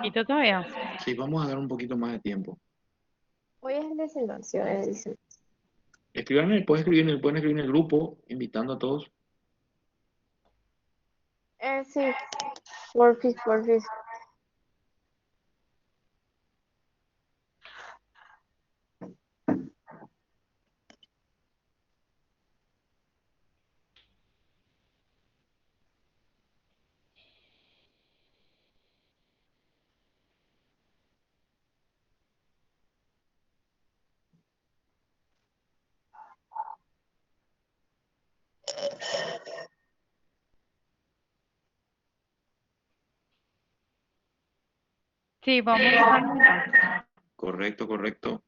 poquito todavía. Sí, vamos a dar un poquito más de tiempo. Hoy es el de Silencio, dice. Pueden escribir en el grupo, invitando a todos. Sí, porfis, porfis. Sí, vamos a empezar ya. Correcto, correcto.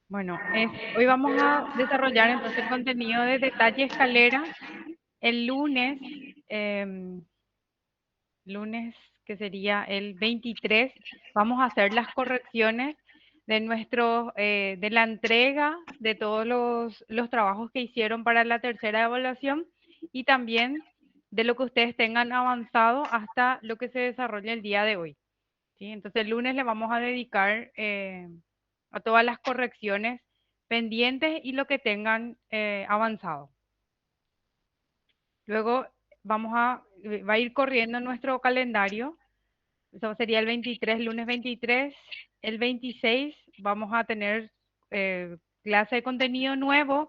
Bueno, hoy vamos a desarrollar entonces el contenido de detalle escalera. El em, lunes que sería el 23, vamos a hacer las correcciones de de la entrega de todos los trabajos que hicieron para la tercera evaluación y también de lo que ustedes tengan avanzado hasta lo que se desarrolla el día de hoy. ¿Sí? Entonces el lunes le vamos a dedicar a todas las correcciones pendientes y lo que tengan avanzado. Luego va a ir corriendo nuestro calendario. Eso sería el 23, lunes 23. El 26 vamos a tener clase de contenido nuevo.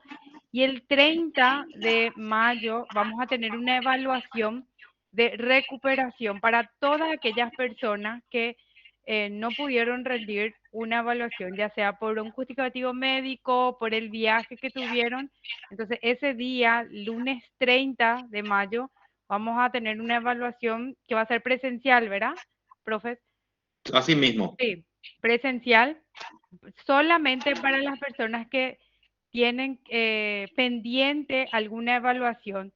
Y el 30 de mayo vamos a tener una evaluación de recuperación para todas aquellas personas que no pudieron rendir una evaluación, ya sea por un justificativo médico, por el viaje que tuvieron. Entonces, ese día, lunes 30 de mayo, vamos a tener una evaluación que va a ser presencial, ¿verdad, profe? Así mismo. Sí, presencial, solamente para las personas que tienen pendiente alguna evaluación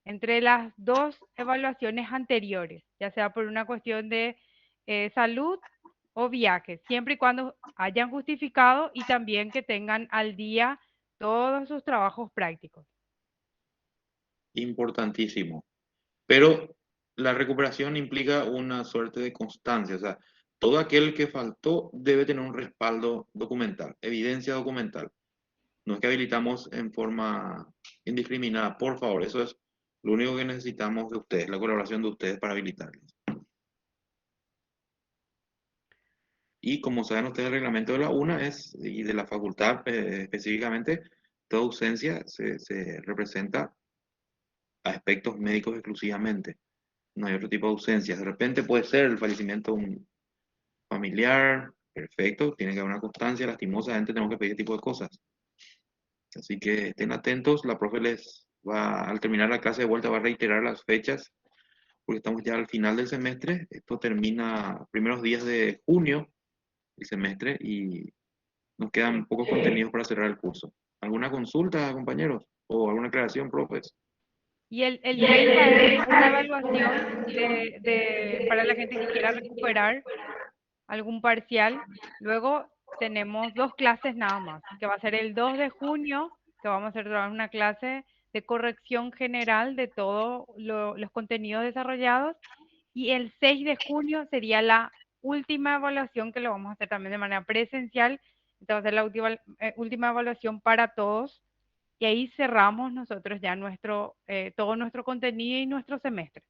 entre las dos evaluaciones anteriores, ya sea por una cuestión de salud o viaje, siempre y cuando hayan justificado y también que tengan al día todos sus trabajos prácticos. Importantísimo. Pero la recuperación implica una suerte de constancia, o sea, todo aquel que faltó debe tener un respaldo documental, evidencia documental. No es que habilitamos en forma indiscriminada, por favor, eso es lo único que necesitamos de ustedes, la colaboración de ustedes para habilitarles. Y como saben ustedes, el reglamento de la UNA y de la facultad específicamente, toda ausencia se representa a aspectos médicos exclusivamente. No hay otro tipo de ausencias. De repente puede ser el fallecimiento de un familiar, perfecto, tiene que haber una constancia, lastimosamente tenemos que pedir este tipo de cosas. Así que estén atentos, la profe al terminar la clase de vuelta, va a reiterar las fechas, porque estamos ya al final del semestre, esto termina primeros días de junio, el semestre, y nos quedan pocos contenidos para cerrar el curso. ¿Alguna consulta, compañeros? ¿O alguna aclaración, profes? Y el 30 es una evaluación para la gente que quiera recuperar algún parcial. Luego tenemos dos clases nada más, que va a ser el 2 de junio, que vamos a hacer una clase de corrección general de todos los contenidos desarrollados. Y el 6 de junio sería la última evaluación que lo vamos a hacer también de manera presencial. Entonces va a ser la última evaluación para todos. Y ahí cerramos nosotros ya todo nuestro contenido y nuestro semestre,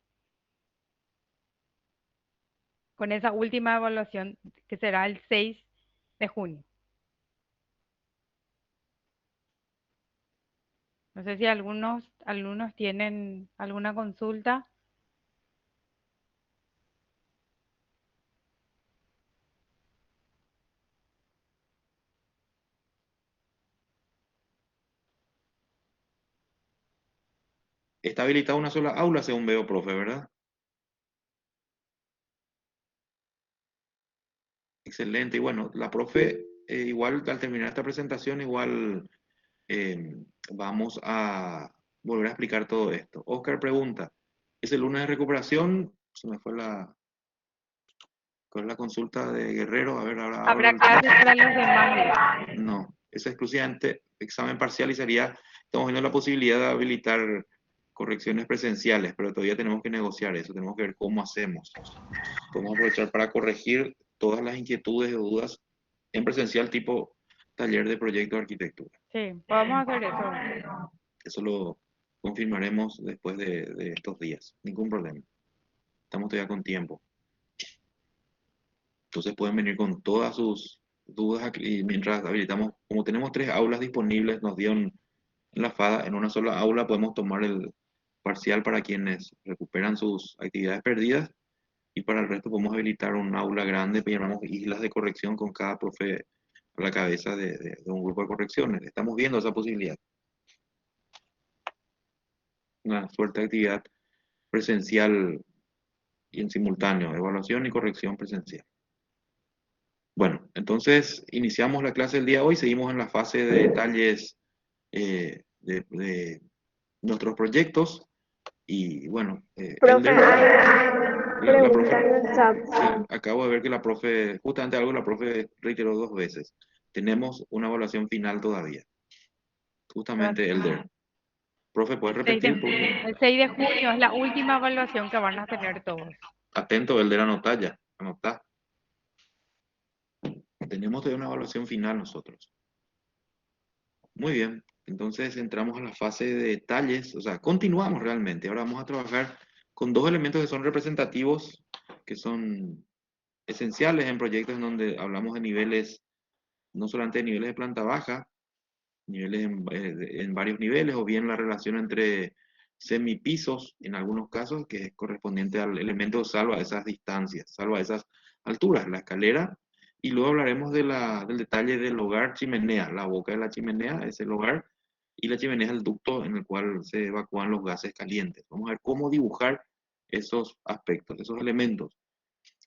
con esa última evaluación que será el 6 de junio. No sé si algunos tienen alguna consulta. Está habilitada una sola aula, según veo, profe, ¿verdad? Excelente. Y bueno, la profe, igual al terminar esta presentación, igual eh, vamos a volver a explicar todo esto. Oscar pregunta, ¿es el lunes de recuperación? Se me fue ¿cuál es la consulta de Guerrero? A ver, ahora abro Habrá el... clases para los demás días. No, es exclusivamente examen parcial y estamos viendo la posibilidad de habilitar correcciones presenciales, pero todavía tenemos que negociar eso, tenemos que ver cómo hacemos. Podemos aprovechar para corregir todas las inquietudes o dudas en presencial tipo taller de proyecto de arquitectura. Sí, podemos hacer eso. Eso lo confirmaremos después de estos días, ningún problema. Estamos todavía con tiempo. Entonces pueden venir con todas sus dudas aquí, y mientras habilitamos, como tenemos 3 aulas disponibles, nos dieron en la FADA, en una sola aula podemos tomar el parcial para quienes recuperan sus actividades perdidas y para el resto podemos habilitar un aula grande que llamamos islas de corrección con cada profe a la cabeza de un grupo de correcciones. Estamos viendo esa posibilidad. Una suerte de actividad presencial y en simultáneo, evaluación y corrección presencial. Bueno, entonces iniciamos la clase del día de hoy, seguimos en la fase de detalles de nuestros proyectos y bueno, Profe, Elder, hay la profe, pregunta en el chat. sí, acabo de ver que la profe, justamente algo la profe reiteró 2 veces. Tenemos una evaluación final todavía. ¿Verdad? Justamente, Elder. Profe, ¿puedes El 6 repetir? el 6 de junio es la última evaluación que van a tener todos. Atento, Elder, anotá ya. Anotá. Tenemos todavía una evaluación final nosotros. Muy bien. Entonces entramos a la fase de detalles. O sea, continuamos realmente. Ahora vamos a trabajar con 2 elementos que son representativos, que son esenciales en proyectos en donde hablamos de niveles, no solamente de niveles de planta baja, niveles en varios niveles, o bien la relación entre semipisos, en algunos casos, que es correspondiente al elemento salva a esas distancias, salva a esas alturas, la escalera, y luego hablaremos del detalle del hogar chimenea, la boca de la chimenea es el hogar, y la chimenea es el ducto en el cual se evacúan los gases calientes. Vamos a ver cómo dibujar esos aspectos, esos elementos.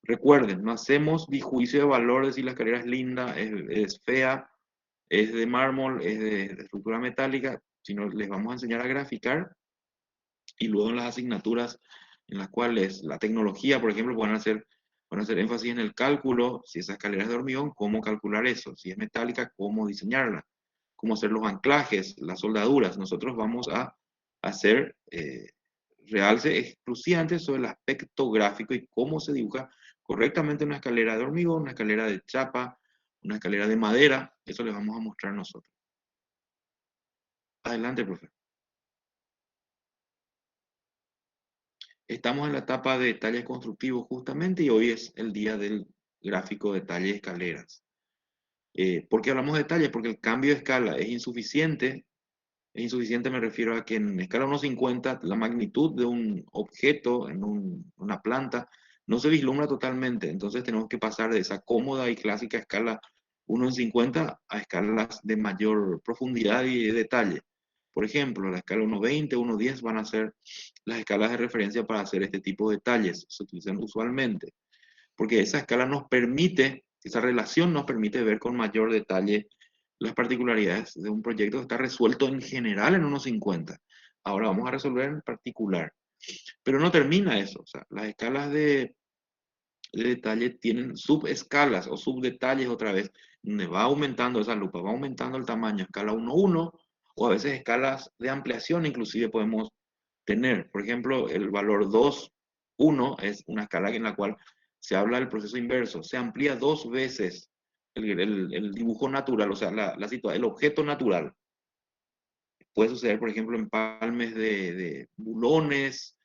Recuerden, no hacemos juicio de valor de si la escalera es linda, es fea, es de mármol, es de estructura metálica, sino les vamos a enseñar a graficar y luego en las asignaturas en las cuales la tecnología, por ejemplo, van a hacer énfasis en el cálculo, si esa escalera es de hormigón, cómo calcular eso, si es metálica, cómo diseñarla, cómo hacer los anclajes, las soldaduras. Nosotros vamos a hacer realce exclusivamente sobre el aspecto gráfico y cómo se dibuja correctamente una escalera de hormigón, una escalera de chapa, una escalera de madera. Eso les vamos a mostrar nosotros. Adelante, profe. Estamos en la etapa de detalles constructivos justamente y hoy es el día del gráfico detalle de escaleras. ¿Por qué hablamos de detalles? Porque el cambio de escala es insuficiente. Es insuficiente, me refiero a que en escala 1.50 la magnitud de un objeto en una planta no se vislumbra totalmente. Entonces tenemos que pasar de esa cómoda y clásica escala 1 en 50 a escalas de mayor profundidad y de detalle. Por ejemplo, la escala 1.20, 1.10 van a ser las escalas de referencia para hacer este tipo de detalles. Se utilizan usualmente. Porque esa escala nos permite, esa relación nos permite ver con mayor detalle las particularidades de un proyecto que está resuelto en general en 1.50. Ahora vamos a resolver en particular. Pero no termina eso. O sea, las escalas de detalle tienen subescalas o subdetalles otra vez, donde va aumentando esa lupa, va aumentando el tamaño, escala 1.1, o a veces escalas de ampliación inclusive podemos tener. Por ejemplo, el valor 2.1 es una escala en la cual se habla del proceso inverso, se amplía 2 veces el dibujo natural, o sea, el objeto natural. Puede suceder, por ejemplo, en palmes de bulones,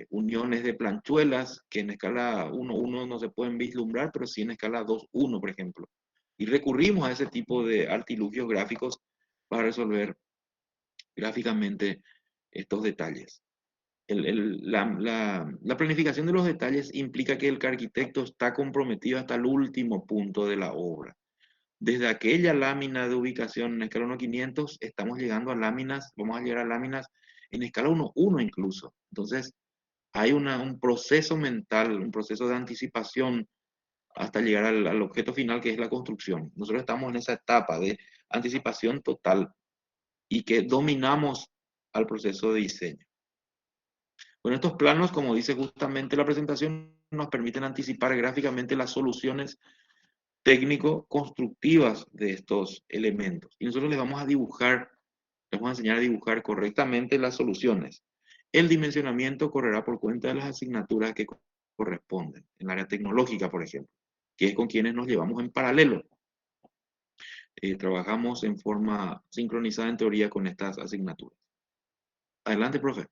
uniones de planchuelas, que en escala 1.1 no se pueden vislumbrar, pero sí en escala 2.1, por ejemplo. Y recurrimos a ese tipo de artilugios gráficos para resolver gráficamente estos detalles. La planificación de los detalles implica que el arquitecto está comprometido hasta el último punto de la obra. Desde aquella lámina de ubicación en escala 1.500, estamos llegando a láminas, vamos a llegar a láminas en escala 1.1 incluso. Entonces, hay un proceso mental, un proceso de anticipación hasta llegar al objeto final que es la construcción. Nosotros estamos en esa etapa de anticipación total y que dominamos al proceso de diseño. Bueno, estos planos, como dice justamente la presentación, nos permiten anticipar gráficamente las soluciones técnico-constructivas de estos elementos. Y nosotros les vamos a dibujar, les vamos a enseñar a dibujar correctamente las soluciones. El dimensionamiento correrá por cuenta de las asignaturas que corresponden, en el área tecnológica, por ejemplo, que es con quienes nos llevamos en paralelo. Trabajamos en forma sincronizada en teoría con estas asignaturas. Adelante, profe.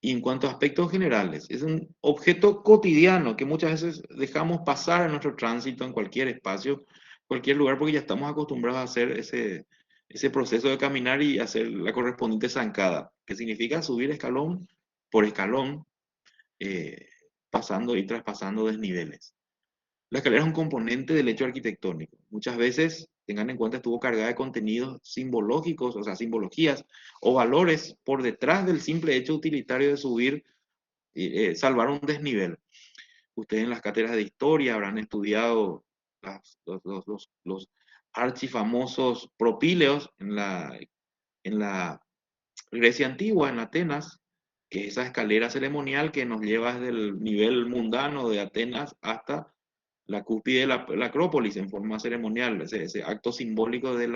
Y en cuanto a aspectos generales, es un objeto cotidiano que muchas veces dejamos pasar en nuestro tránsito en cualquier espacio, cualquier lugar, porque ya estamos acostumbrados a hacer ese proceso de caminar y hacer la correspondiente zancada, que significa subir escalón por escalón, eh, pasando y traspasando desniveles. La escalera es un componente del hecho arquitectónico. Muchas veces, tengan en cuenta, estuvo cargada de contenidos simbológicos, o sea, simbologías o valores por detrás del simple hecho utilitario de subir salvar un desnivel. Ustedes en las cátedras de historia habrán estudiado los archifamosos propíleos en la Grecia antigua, en Atenas, que es esa escalera ceremonial que nos lleva desde el nivel mundano de Atenas hasta la cúspide de la Acrópolis en forma ceremonial, ese acto simbólico de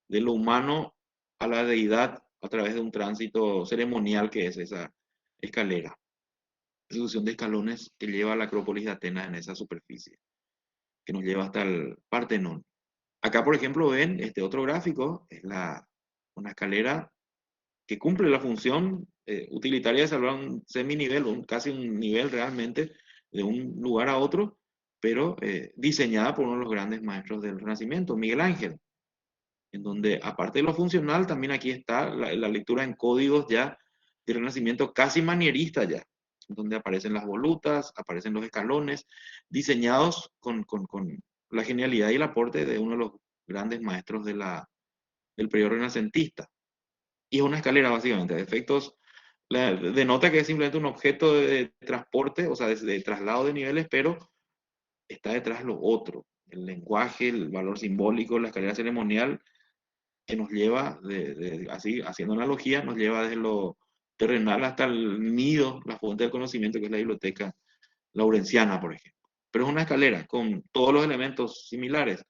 lo humano a la deidad a través de un tránsito ceremonial que es esa escalera, sucesión de escalones que lleva a la Acrópolis de Atenas en esa superficie, que nos lleva hasta el Partenón. Acá, por ejemplo, ven este otro gráfico, es una escalera que cumple la función utilitaria de salvar un seminivel, casi un nivel realmente, de un lugar a otro, pero diseñada por uno de los grandes maestros del Renacimiento, Miguel Ángel, en donde aparte de lo funcional, también aquí está la lectura en códigos ya del Renacimiento casi manierista ya, donde aparecen las volutas, aparecen los escalones, diseñados con la genialidad y el aporte de uno de los grandes maestros del periodo renacentista. Y es una escalera básicamente, de efectos, denota que es simplemente un objeto de transporte, o sea, de traslado de niveles, pero está detrás lo otro, el lenguaje, el valor simbólico, la escalera ceremonial, que nos lleva, así, haciendo analogía, nos lleva desde lo terrenal hasta el nido, la fuente del conocimiento, que es la biblioteca laurenciana, por ejemplo. Pero es una escalera con todos los elementos similares.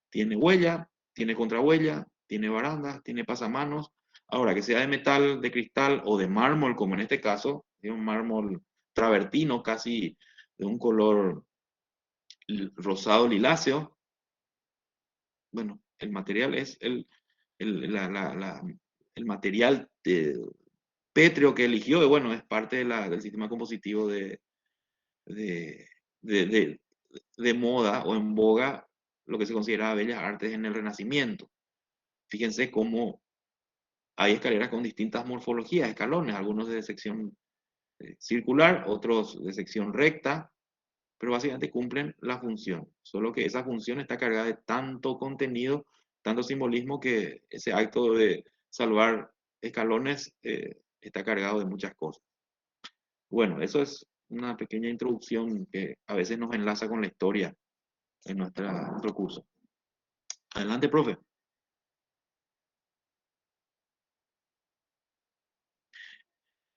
Tiene huella, tiene contrahuella, tiene barandas, tiene pasamanos. Ahora, que sea de metal, de cristal o de mármol, como en este caso, es un mármol travertino, casi de un color rosado liláceo. Bueno, el material es el material pétreo que eligió, y bueno, es parte del sistema compositivo de, de, de, de moda o en boga lo que se considera bellas artes en el Renacimiento. Fíjense cómo hay escaleras con distintas morfologías, escalones, algunos de sección circular, otros de sección recta, pero básicamente cumplen la función, solo que esa función está cargada de tanto contenido, tanto simbolismo, que ese acto de salvar escalones está cargado de muchas cosas. Bueno, eso es una pequeña introducción que a veces nos enlaza con la historia en nuestro curso. Adelante, profe.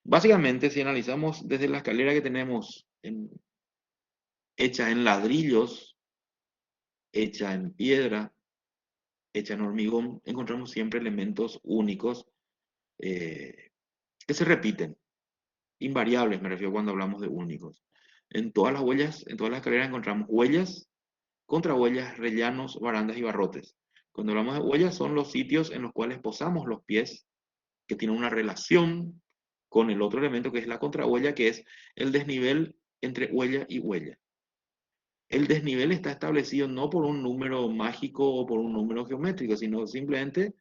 Básicamente, si analizamos desde la escalera que tenemos hecha en ladrillos, hecha en piedra, hecha en hormigón, encontramos siempre elementos únicos que se repiten, invariables, me refiero cuando hablamos de únicos. En todas las huellas, en todas las escaleras encontramos huellas, contrahuellas, rellanos, barandas y barrotes. Cuando hablamos de huellas son los sitios en los cuales posamos los pies, que tienen una relación con el otro elemento que es la contrahuella, que es el desnivel entre huella y huella. El desnivel está establecido no por un número mágico o por un número geométrico, sino simplemente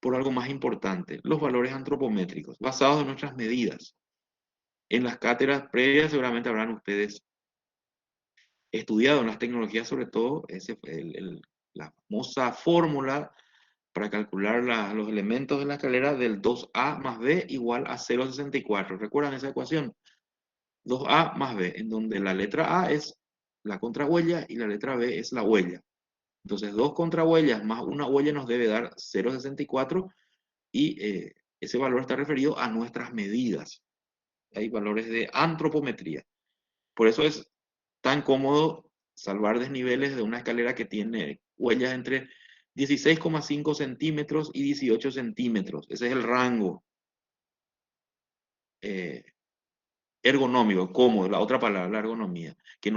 por algo más importante, los valores antropométricos, basados en nuestras medidas. En las cátedras previas seguramente habrán ustedes estudiado en las tecnologías, sobre todo, la famosa fórmula para calcular los elementos de la escalera del 2a más b igual a 0,64. ¿Recuerdan esa ecuación? 2a más b, en donde la letra a es la contrahuella y la letra b es la huella. Entonces, dos contrahuellas más una huella nos debe dar 0,64 y ese valor está referido a nuestras medidas. Hay valores de antropometría. Por eso es tan cómodo salvar desniveles de una escalera que tiene huellas entre 16,5 centímetros y 18 centímetros. Ese es el rango ergonómico, cómodo, la otra palabra, la ergonomía, que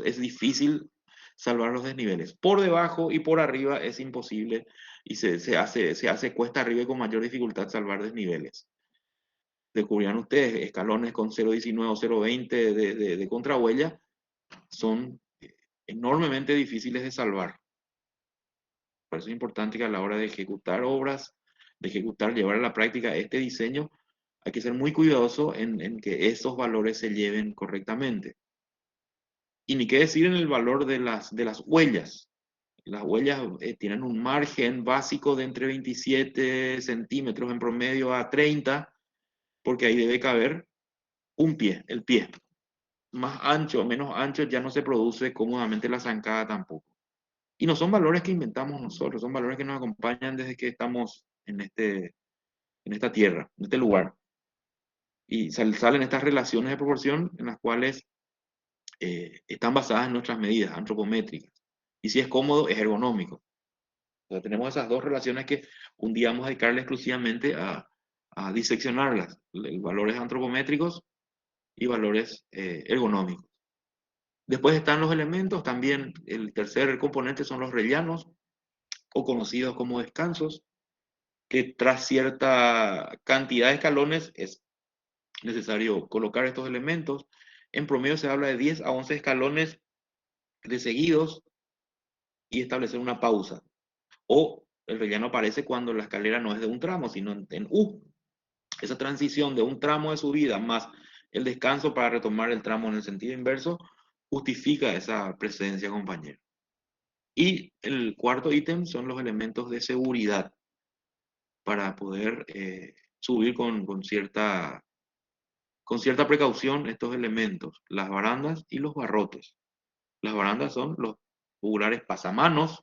es difícil salvar los desniveles. Por debajo y por arriba es imposible y se hace cuesta arriba y con mayor dificultad salvar desniveles. Descubrirán ustedes, escalones con 0,19 o 0,20 de contrahuella son enormemente difíciles de salvar. Por eso es importante que a la hora de ejecutar obras, llevar a la práctica este diseño, hay que ser muy cuidadoso en que esos valores se lleven correctamente. Y ni qué decir en el valor de las huellas. Las huellas tienen un margen básico de entre 27 centímetros en promedio a 30, porque ahí debe caber un pie, el pie. Más ancho o menos ancho ya no se produce cómodamente la zancada tampoco. Y no son valores que inventamos nosotros, son valores que nos acompañan desde que estamos en esta tierra, en este lugar. Y salen estas relaciones de proporción en las cuales están basadas en nuestras medidas antropométricas. Y si es cómodo, es ergonómico. O sea, tenemos esas dos relaciones que un día vamos a dedicarle exclusivamente a diseccionarlas, valores antropométricos y valores ergonómicos. Después están los elementos, también el tercer componente son los rellanos, o conocidos como descansos, que tras cierta cantidad de escalones es necesario colocar estos elementos. En promedio se habla de 10 a 11 escalones de seguidos y establecer una pausa. O el relleno aparece cuando la escalera no es de un tramo, sino en U. Esa transición de un tramo de subida más el descanso para retomar el tramo en el sentido inverso justifica esa presencia, compañero. Y el cuarto ítem son los elementos de seguridad para poder subir con cierta precaución estos elementos, las barandas y los barrotes. Las barandas son los tubulares pasamanos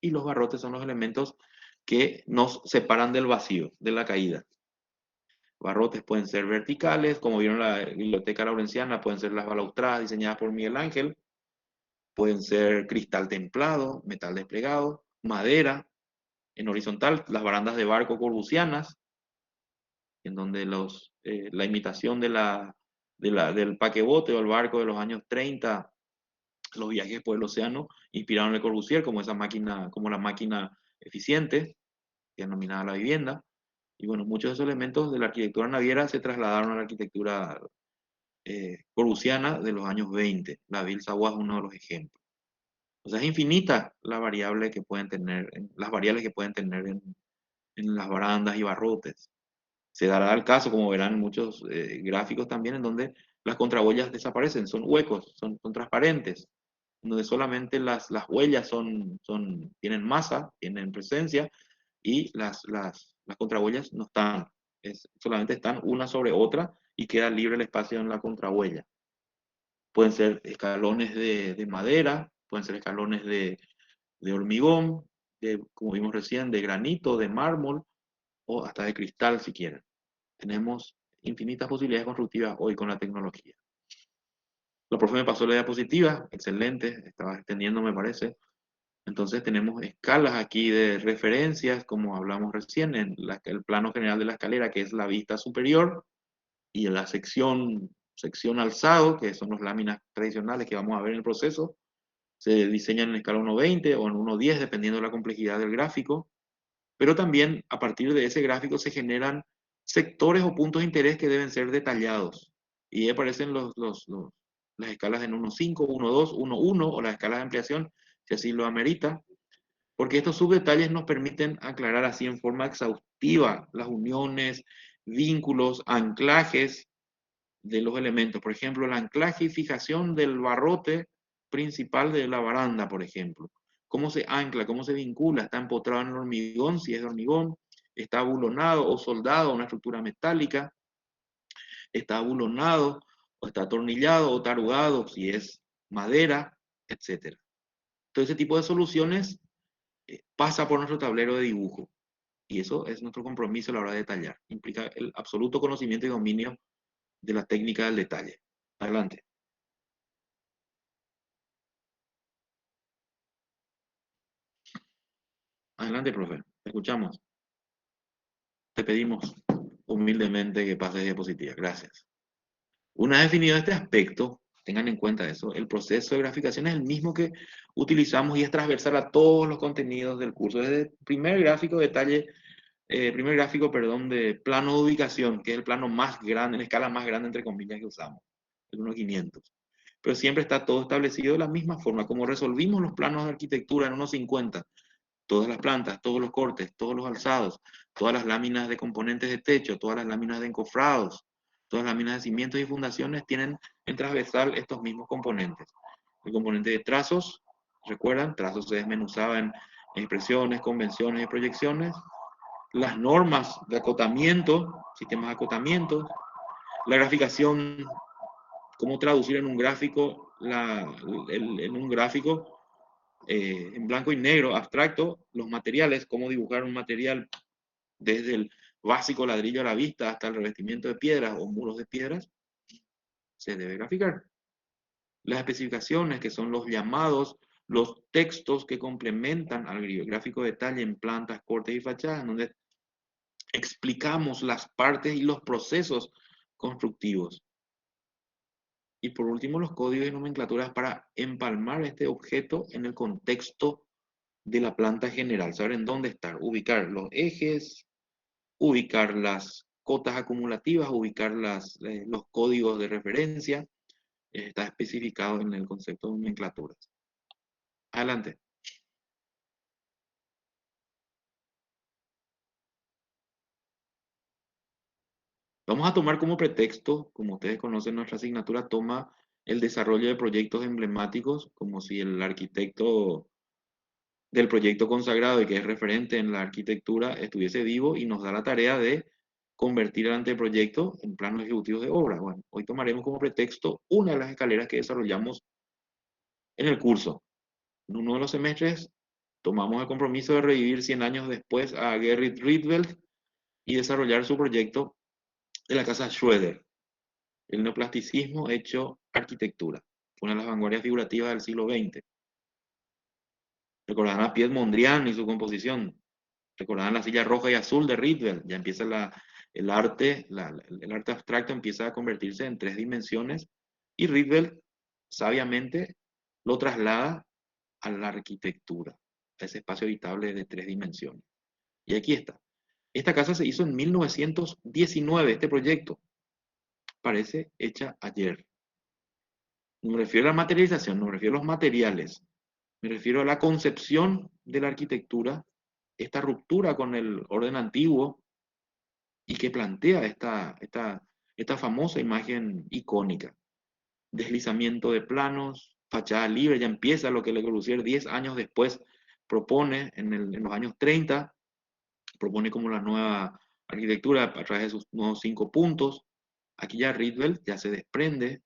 y los barrotes son los elementos que nos separan del vacío, de la caída. Barrotes pueden ser verticales, como vieron en la Biblioteca Laurenciana, pueden ser las balaustradas diseñadas por Miguel Ángel, pueden ser cristal templado, metal desplegado, madera, en horizontal, las barandas de barco corbusianas, en donde la imitación del paquebote o el barco de los años 30, los viajes por el océano, inspiraron el Corbusier como como la máquina eficiente, denominada la vivienda. Y bueno, muchos de esos elementos de la arquitectura naviera se trasladaron a la arquitectura corbusiana de los años 20. La Ville Savoie es uno de los ejemplos. O sea, es infinita las variables que pueden tener en las barandas y barrotes. Se dará el caso, como verán en muchos gráficos también, en donde las contrahuellas desaparecen, son huecos, son transparentes, donde solamente las huellas tienen masa, tienen presencia, y las contrahuellas no están, solamente están una sobre otra y queda libre el espacio en la contrahuella. Pueden ser escalones de madera, pueden ser escalones de hormigón, como vimos recién, de granito, de mármol o hasta de cristal si quieren. Tenemos infinitas posibilidades constructivas hoy con la tecnología. La profe me pasó la diapositiva, excelente, estaba extendiendo me parece. Entonces tenemos escalas aquí de referencias, como hablamos recién, en el plano general de la escalera, que es la vista superior, y en la sección alzado, que son las láminas tradicionales que vamos a ver en el proceso, se diseñan en escala 1:20 o en 1:10, dependiendo de la complejidad del gráfico. Pero también a partir de ese gráfico se generan sectores o puntos de interés que deben ser detallados. Y ahí aparecen las escalas en 1:5, 1:2, 1:1 o las escalas de ampliación, si así lo amerita, porque estos subdetalles nos permiten aclarar así en forma exhaustiva las uniones, vínculos, anclajes de los elementos. Por ejemplo, el anclaje y fijación del barrote principal de la baranda, por ejemplo. ¿Cómo se ancla? ¿Cómo se vincula? ¿Está empotrado en el hormigón, si es de hormigón? ¿Está abulonado o soldado a una estructura metálica? ¿Está abulonado o está atornillado o tarugado, si es madera, etcétera? Todo ese tipo de soluciones pasa por nuestro tablero de dibujo. Y eso es nuestro compromiso a la hora de detallar. Implica el absoluto conocimiento y dominio de la técnica del detalle. Adelante. Adelante, profe. Te escuchamos. Te pedimos humildemente que pases diapositiva. Gracias. Una vez definido este aspecto, tengan en cuenta eso, el proceso de graficación es el mismo que utilizamos y es transversal a todos los contenidos del curso. Desde el primer gráfico, perdón, de plano de ubicación, que es el plano más grande, en escala más grande, entre comillas, que usamos, el 1.500. Pero siempre está todo establecido de la misma forma, como resolvimos los planos de arquitectura en 1.50, todas las plantas, todos los cortes, todos los alzados, todas las láminas de componentes de techo, todas las láminas de encofrados, todas las láminas de cimientos y fundaciones tienen en transversal estos mismos componentes. El componente de trazos, ¿recuerdan? Trazos se desmenuzaba en expresiones, convenciones y proyecciones. Las normas de acotamiento, sistemas de acotamiento, la graficación, cómo traducir en un gráfico, en un gráfico en blanco y negro, abstracto, los materiales, cómo dibujar un material desde el básico ladrillo a la vista hasta el revestimiento de piedras o muros de piedras, se debe graficar. Las especificaciones, que son los llamados, los textos que complementan al gráfico de detalle en plantas, cortes y fachadas, donde explicamos las partes y los procesos constructivos. Y por último, los códigos y nomenclaturas para empalmar este objeto en el contexto de la planta general, saber en dónde estar, ubicar los ejes, ubicar las cotas acumulativas, ubicar los códigos de referencia, está especificado en el concepto de nomenclaturas. Adelante. Vamos a tomar como pretexto, como ustedes conocen, nuestra asignatura toma el desarrollo de proyectos emblemáticos, como si el arquitecto del proyecto consagrado y que es referente en la arquitectura estuviese vivo y nos da la tarea de convertir el anteproyecto en planos ejecutivos de obra. Bueno, hoy tomaremos como pretexto una de las escaleras que desarrollamos en el curso. En uno de los semestres tomamos el compromiso de revivir 100 años después a Gerrit Rietveld y desarrollar su proyecto de la casa Schroeder, el neoplasticismo hecho arquitectura. Fue una de las vanguardias figurativas del siglo XX. Recordarán a Piet Mondrian y su composición. Recordarán la silla roja y azul de Rietveld. Ya empieza el arte abstracto empieza a convertirse en 3 dimensiones y Rietveld sabiamente lo traslada a la arquitectura, a ese espacio habitable de 3 dimensiones. Y aquí está. Esta casa se hizo en 1919, este proyecto. Parece hecha ayer. No me refiero a la materialización, no me refiero a los materiales. Me refiero a la concepción de la arquitectura, esta ruptura con el orden antiguo y que plantea esta famosa imagen icónica. Deslizamiento de planos, fachada libre, ya empieza lo que Le Corbusier 10 años después propone en los años 30, propone como la nueva arquitectura a través de sus nuevos 5 puntos. Aquí ya Rietveld ya se desprende,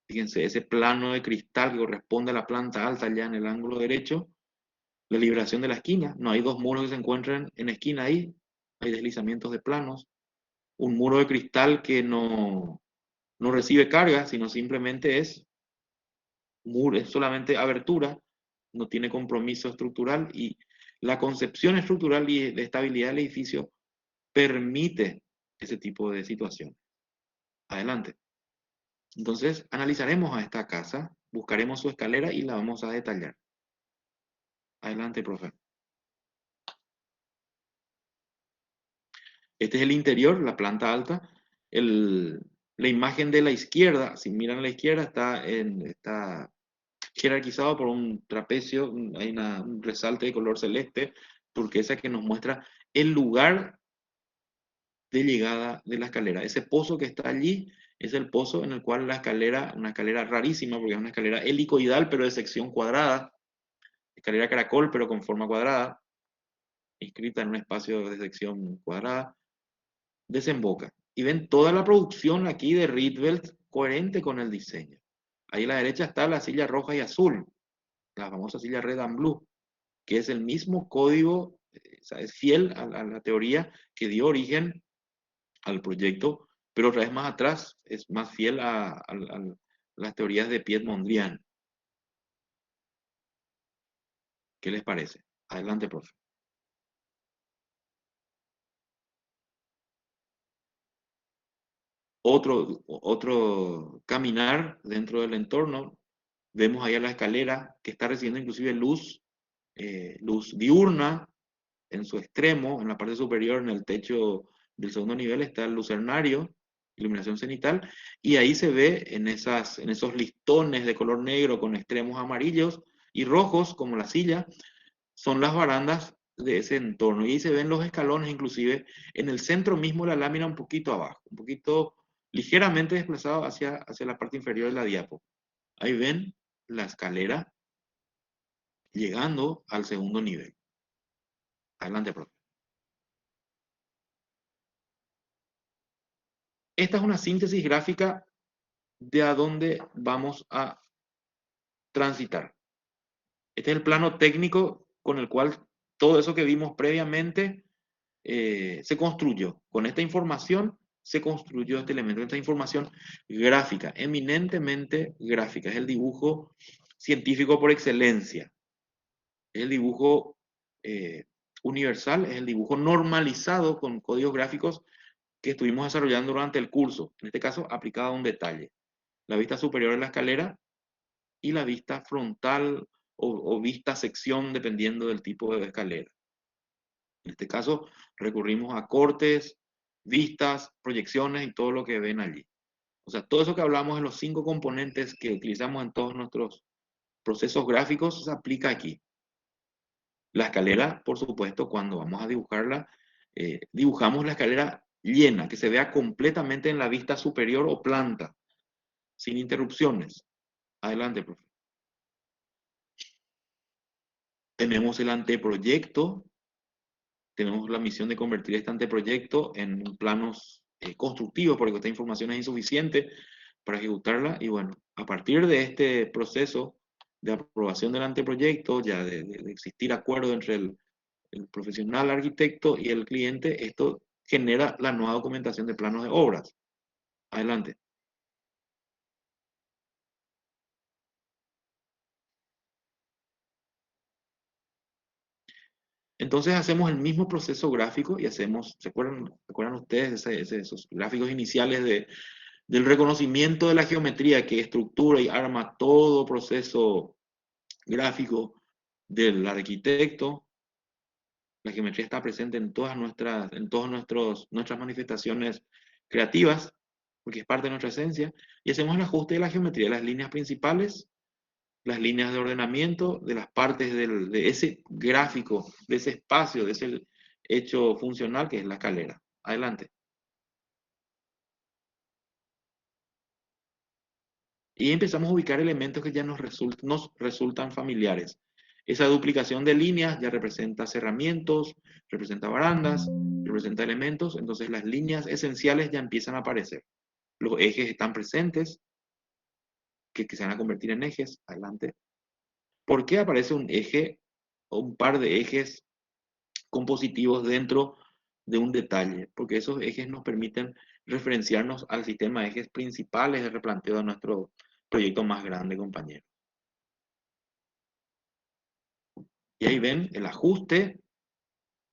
fíjense, ese plano de cristal que corresponde a la planta alta ya en el ángulo derecho, la liberación de la esquina, no hay 2 muros que se encuentran en esquina ahí, hay deslizamientos de planos, un muro de cristal que no recibe carga, sino simplemente es solamente abertura, no tiene compromiso estructural y la concepción estructural y de estabilidad del edificio permite ese tipo de situación. Adelante. Entonces, analizaremos a esta casa, buscaremos su escalera y la vamos a detallar. Adelante, profe. Este es el interior, la planta alta. La imagen de la izquierda, si miran a la izquierda, está jerarquizado por un trapecio, hay un resalte de color celeste, turquesa, que nos muestra el lugar de llegada de la escalera. Ese pozo que está allí es el pozo en el cual la escalera, una escalera rarísima, porque es una escalera helicoidal, pero de sección cuadrada, escalera caracol, pero con forma cuadrada, inscrita en un espacio de sección cuadrada, desemboca. Y ven toda la producción aquí de Rietveld coherente con el diseño. Ahí a la derecha está la silla roja y azul, la famosa silla red and blue, que es el mismo código, o sea, es fiel a la teoría que dio origen al proyecto, pero otra vez más atrás es más fiel a las teorías de Piet Mondrian. ¿Qué les parece? Adelante, profe. otro caminar dentro del entorno. Vemos ahí a la escalera que está recibiendo inclusive luz diurna en su extremo, en la parte superior, en el techo del segundo nivel, está el lucernario, iluminación cenital, y ahí se ve en esos listones de color negro con extremos amarillos y rojos, como la silla, son las barandas de ese entorno. Y ahí se ven los escalones, inclusive en el centro mismo de la lámina, un poquito abajo, un poquito ligeramente desplazado hacia la parte inferior de la diapo. Ahí ven la escalera llegando al segundo nivel. Adelante, profe. Esta es una síntesis gráfica de a dónde vamos a transitar. Este es el plano técnico con el cual todo eso que vimos previamente se construyó. Con esta información se construyó este elemento, esta información gráfica, eminentemente gráfica. Es el dibujo científico por excelencia. Es el dibujo universal, es el dibujo normalizado con códigos gráficos que estuvimos desarrollando durante el curso. En este caso, aplicado a un detalle. La vista superior de la escalera y la vista frontal o vista sección, dependiendo del tipo de escalera. En este caso, recurrimos a cortes, vistas, proyecciones y todo lo que ven allí. O sea, todo eso que hablamos de los 5 componentes que utilizamos en todos nuestros procesos gráficos se aplica aquí. La escalera, por supuesto, cuando vamos a dibujarla, dibujamos la escalera llena, que se vea completamente en la vista superior o planta, sin interrupciones. Adelante, profe. Tenemos el anteproyecto, tenemos la misión de convertir este anteproyecto en planos constructivos, porque esta información es insuficiente para ejecutarla. Y bueno, a partir de este proceso de aprobación del anteproyecto, ya de existir acuerdo entre el profesional arquitecto y el cliente, esto genera la nueva documentación de planos de obras. Adelante. Entonces hacemos el mismo proceso gráfico y hacemos, ¿se acuerdan ustedes de esos gráficos iniciales del reconocimiento de la geometría que estructura y arma todo proceso gráfico del arquitecto? La geometría está presente en todas nuestras manifestaciones creativas, porque es parte de nuestra esencia, y hacemos el ajuste de la geometría, las líneas principales, las líneas de ordenamiento, de las partes de ese gráfico, de ese espacio, de ese hecho funcional que es la escalera. Adelante. Y empezamos a ubicar elementos que ya nos resultan familiares. Esa duplicación de líneas ya representa cerramientos, representa barandas, representa elementos, entonces las líneas esenciales ya empiezan a aparecer. Los ejes están presentes, que se van a convertir en ejes. Adelante. ¿Por qué aparece un eje o un par de ejes compositivos dentro de un detalle? Porque esos ejes nos permiten referenciarnos al sistema de ejes principales de replanteo de nuestro proyecto más grande, compañero. Y ahí ven el ajuste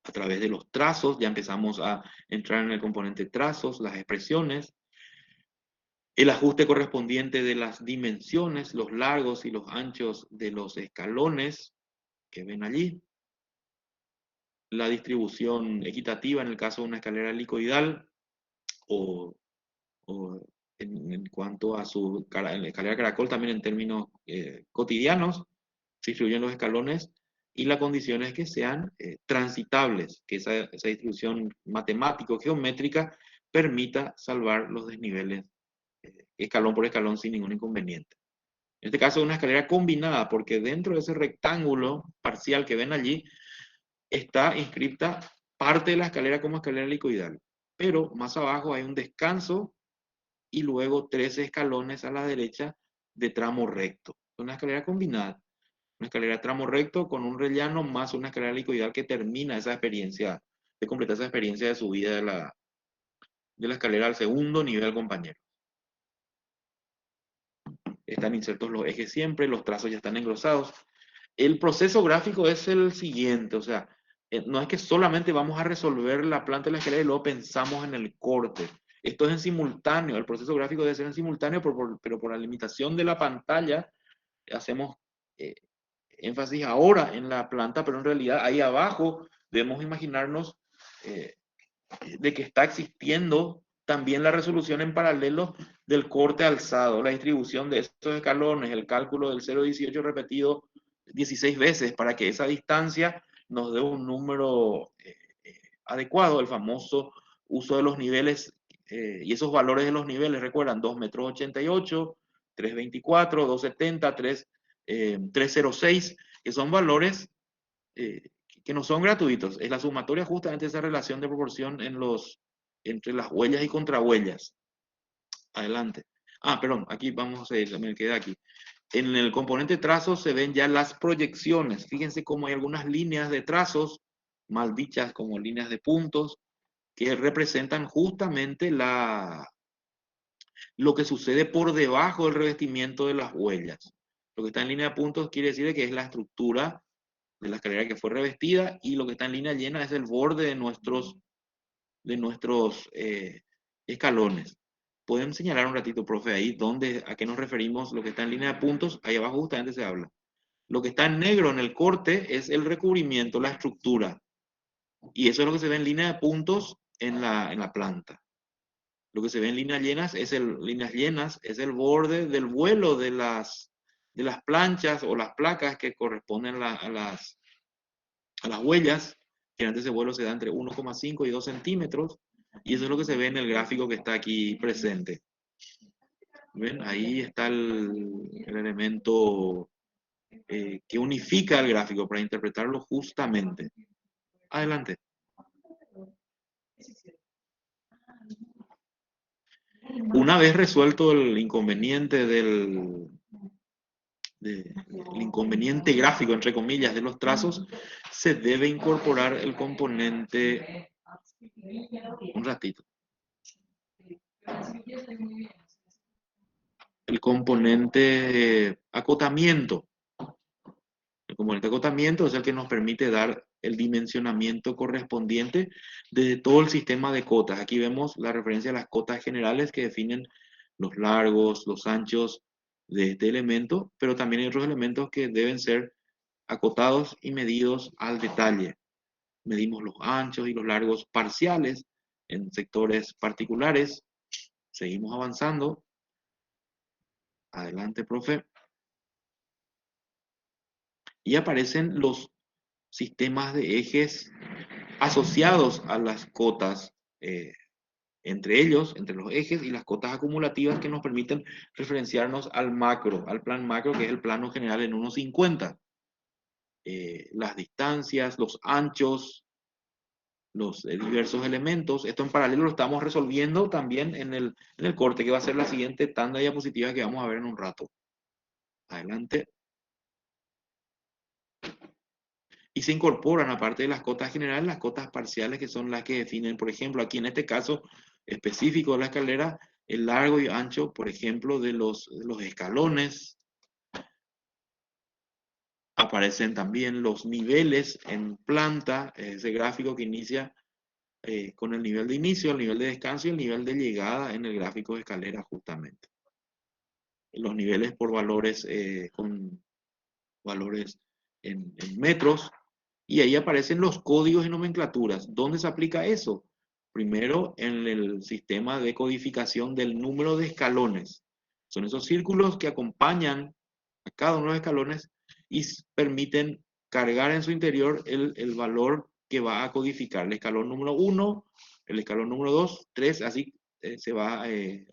a través de los trazos, ya empezamos a entrar en el componente trazos, las expresiones, el ajuste correspondiente de las dimensiones, los largos y los anchos de los escalones que ven allí, la distribución equitativa en el caso de una escalera helicoidal o en cuanto a en la escalera caracol también en términos cotidianos, se distribuyen los escalones y la condición es que sean transitables, que esa distribución matemático-geométrica permita salvar los desniveles escalón por escalón sin ningún inconveniente. En este caso es una escalera combinada, porque dentro de ese rectángulo parcial que ven allí, está inscripta parte de la escalera como escalera helicoidal. Pero más abajo hay un descanso y luego 13 escalones a la derecha de tramo recto. Una escalera combinada. Una escalera de tramo recto con un rellano más una escalera helicoidal que termina esa experiencia, de completar esa experiencia de subida de la escalera al segundo nivel, compañero. Están insertos los ejes siempre, los trazos ya están engrosados. El proceso gráfico es el siguiente, o sea, no es que solamente vamos a resolver la planta de la escalera y luego pensamos en el corte. Esto es en simultáneo, el proceso gráfico debe ser en simultáneo, pero por la limitación de la pantalla, hacemos énfasis ahora en la planta, pero en realidad ahí abajo debemos imaginarnos de que está existiendo también la resolución en paralelo del corte alzado, la distribución de estos escalones, el cálculo del 0,18 repetido 16 veces para que esa distancia nos dé un número adecuado, el famoso uso de los niveles y esos valores de los niveles, recuerdan, 2,88 m, 3,24, 2,70, 3,06, que son valores que no son gratuitos. Es la sumatoria justamente esa relación de proporción entre las huellas y contrahuellas. Adelante. Perdón, aquí vamos a seguir, me quedé aquí. En el componente trazo se ven ya las proyecciones. Fíjense cómo hay algunas líneas de trazos, mal dichas como líneas de puntos, que representan justamente lo que sucede por debajo del revestimiento de las huellas. Lo que está en línea de puntos quiere decir que es la estructura de la escalera que fue revestida, y lo que está en línea llena es el borde de nuestros escalones. ¿Pueden señalar un ratito, profe, ahí a qué nos referimos? Lo que está en línea de puntos, ahí abajo justamente se habla. Lo que está en negro en el corte es el recubrimiento, la estructura. Y eso es lo que se ve en línea de puntos en la planta. Lo que se ve en líneas llenas es el borde del vuelo de las planchas o las placas que corresponden a las huellas. Generalmente ese vuelo se da entre 1,5 y 2 centímetros. Y eso es lo que se ve en el gráfico que está aquí presente. ¿Ven? Ahí está el elemento que unifica el gráfico para interpretarlo justamente. Adelante. Una vez resuelto el inconveniente el inconveniente gráfico, entre comillas, de los trazos, se debe incorporar el componente, un ratito, el componente acotamiento. El componente acotamiento es el que nos permite dar el dimensionamiento correspondiente de todo el sistema de cotas. Aquí vemos la referencia a las cotas generales que definen los largos, los anchos de este elemento, pero también hay otros elementos que deben ser acotados y medidos al detalle. Medimos los anchos y los largos parciales en sectores particulares. Seguimos avanzando. Adelante, profe. Y aparecen los sistemas de ejes asociados a las cotas, entre ellos, entre los ejes y las cotas acumulativas que nos permiten referenciarnos al plan macro, que es el plano general en 1,50. Las distancias, los anchos, los diversos elementos. Esto en paralelo lo estamos resolviendo también en el corte, que va a ser la siguiente tanda de diapositivas que vamos a ver en un rato. Adelante. Y se incorporan, aparte de las cotas generales, las cotas parciales, que son las que definen, por ejemplo, aquí en este caso específico de la escalera, el largo y ancho, por ejemplo, de los escalones. Aparecen también los niveles en planta, ese gráfico que inicia con el nivel de inicio, el nivel de descanso y el nivel de llegada en el gráfico de escalera justamente. Los niveles por valores, con valores en metros, y ahí aparecen los códigos y nomenclaturas. ¿Dónde se aplica eso? Primero, en el sistema de codificación del número de escalones. Son esos círculos que acompañan a cada uno de los escalones y permiten cargar en su interior el valor que va a codificar. El escalón número 1, el escalón número 2, 3, así se va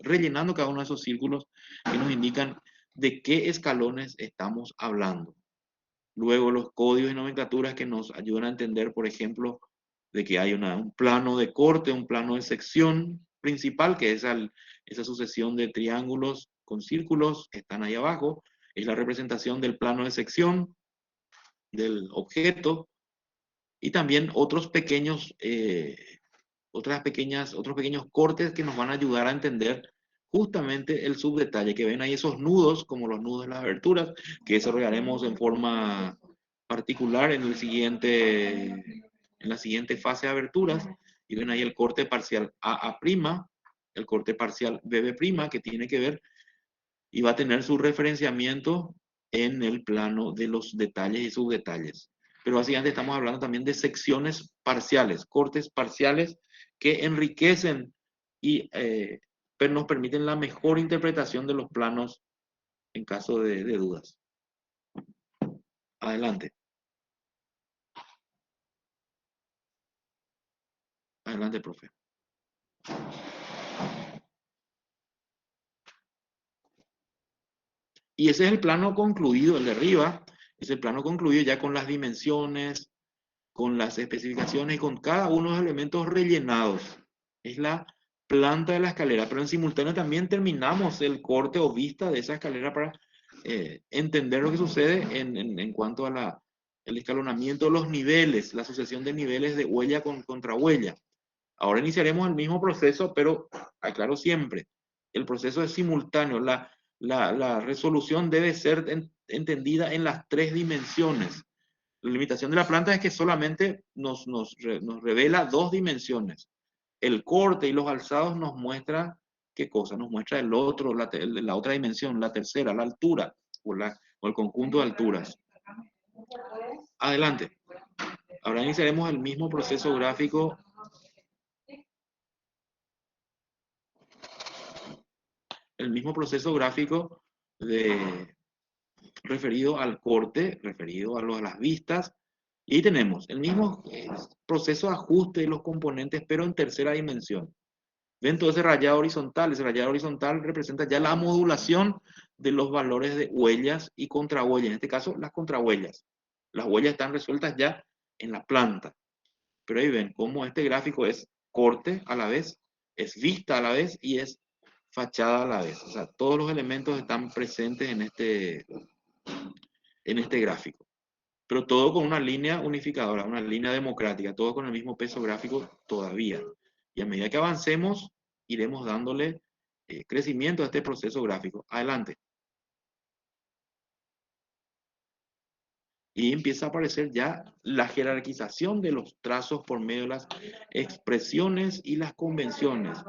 rellenando cada uno de esos círculos que nos indican de qué escalones estamos hablando. Luego los códigos y nomenclaturas que nos ayudan a entender, por ejemplo, de que hay un plano de corte, un plano de sección principal, que es esa sucesión de triángulos con círculos que están ahí abajo. Es la representación del plano de sección del objeto, y también otros pequeños cortes que nos van a ayudar a entender justamente el subdetalle, que ven ahí esos nudos, como los nudos de las aberturas, que desarrollaremos en forma particular en la siguiente fase de aberturas, y ven ahí el corte parcial AA', el corte parcial BB', que tiene que ver y va a tener su referenciamiento en el plano de los detalles y subdetalles. Pero básicamente estamos hablando también de secciones parciales, cortes parciales que enriquecen y pero nos permiten la mejor interpretación de los planos en caso de dudas. Adelante. Adelante, profe. Y ese es el plano concluido, el de arriba, es el plano concluido ya con las dimensiones, con las especificaciones y con cada uno de los elementos rellenados. Es la planta de la escalera, pero en simultáneo también terminamos el corte o vista de esa escalera para entender lo que sucede en cuanto a el escalonamiento de los niveles, la sucesión de niveles de huella contra huella. Ahora iniciaremos el mismo proceso, pero aclaro siempre, el proceso es simultáneo. La resolución debe ser entendida en las tres dimensiones. La limitación de la planta es que solamente nos revela dos dimensiones. El corte y los alzados nos muestra, ¿qué cosa? Nos muestra el otro, la otra dimensión, la tercera, la altura, o el conjunto de alturas. Adelante. Ahora iniciaremos el mismo proceso gráfico. El mismo proceso gráfico referido al corte, referido a las vistas, y tenemos el mismo proceso de ajuste de los componentes, pero en tercera dimensión. Ven todo ese rayado horizontal representa ya la modulación de los valores de huellas y contrahuellas, en este caso las contrahuellas. Las huellas están resueltas ya en la planta, pero ahí ven cómo este gráfico es corte a la vez, es vista a la vez y es fachada a la vez. O sea, todos los elementos están presentes en este gráfico. Pero todo con una línea unificadora, una línea democrática, todo con el mismo peso gráfico todavía. Y a medida que avancemos, iremos dándole crecimiento a este proceso gráfico. Adelante. Y empieza a aparecer ya la jerarquización de los trazos por medio de las expresiones y las convenciones.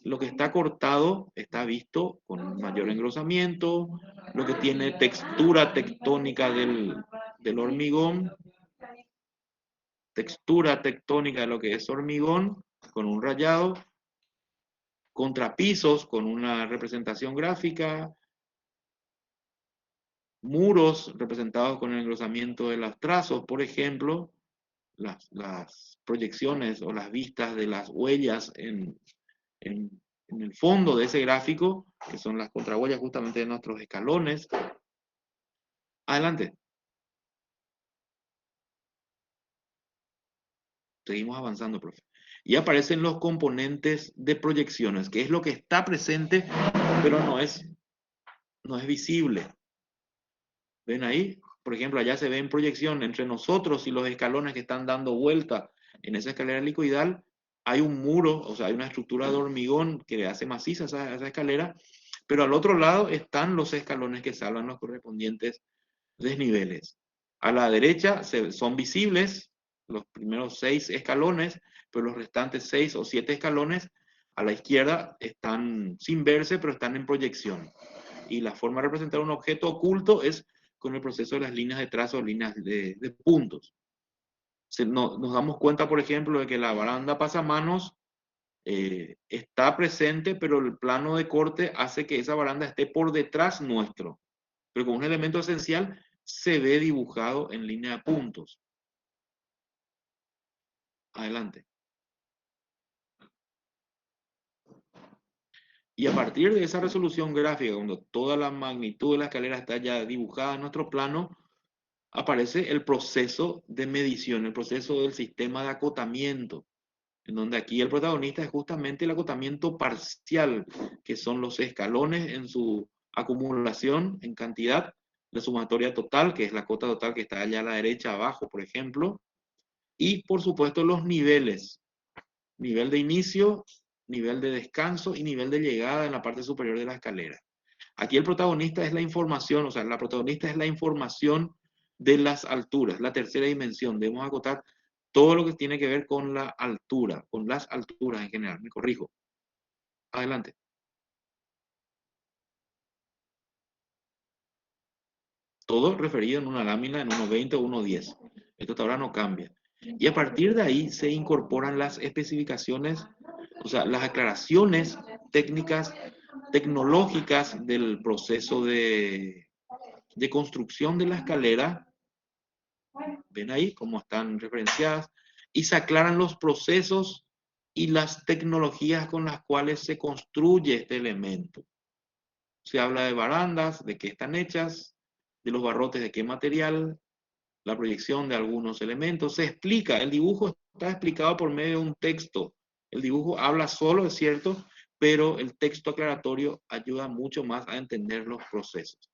Lo que está cortado está visto con mayor engrosamiento, lo que tiene textura tectónica del hormigón, textura tectónica de lo que es hormigón, con un rayado, contrapisos con una representación gráfica, muros representados con el engrosamiento de los trazos, por ejemplo, las proyecciones o las vistas de las huellas en el fondo de ese gráfico, que son las contrahuellas justamente de nuestros escalones. Adelante. Seguimos avanzando, profe. Y aparecen los componentes de proyecciones, que es lo que está presente, pero no es visible. ¿Ven ahí? Por ejemplo, allá se ve en proyección entre nosotros y los escalones que están dando vuelta en esa escalera helicoidal. Hay un muro, o sea, hay una estructura de hormigón que le hace maciza esa escalera, pero al otro lado están los escalones que salvan los correspondientes desniveles. A la derecha son visibles los primeros 6 escalones, pero los restantes 6 o 7 escalones a la izquierda están sin verse, pero están en proyección. Y la forma de representar un objeto oculto es con el proceso de las líneas de trazo, líneas de puntos. Nos damos cuenta, por ejemplo, de que la baranda pasamanos está presente, pero el plano de corte hace que esa baranda esté por detrás nuestro. Pero como un elemento esencial, se ve dibujado en línea de puntos. Adelante. Y a partir de esa resolución gráfica, cuando toda la magnitud de la escalera está ya dibujada en nuestro plano, aparece el proceso de medición, el proceso del sistema de acotamiento, en donde aquí el protagonista es justamente el acotamiento parcial, que son los escalones en su acumulación en cantidad, la sumatoria total, que es la cota total que está allá a la derecha abajo, por ejemplo, y por supuesto los niveles, nivel de inicio, nivel de descanso y nivel de llegada en la parte superior de la escalera. Aquí el protagonista es la información, o sea, la protagonista es la información de las alturas, la tercera dimensión. Debemos acotar todo lo que tiene que ver con la altura, con las alturas en general, me corrijo. Adelante. Todo referido en una lámina en 1.20 o 1.10. Esto hasta ahora no cambia. Y a partir de ahí se incorporan las especificaciones, o sea, las aclaraciones técnicas, tecnológicas del proceso de construcción de la escalera. Ven ahí cómo están referenciadas. Y se aclaran los procesos y las tecnologías con las cuales se construye este elemento. Se habla de barandas, de qué están hechas, de los barrotes, de qué material, la proyección de algunos elementos. Se explica, el dibujo está explicado por medio de un texto. El dibujo habla solo, es cierto, pero el texto aclaratorio ayuda mucho más a entender los procesos.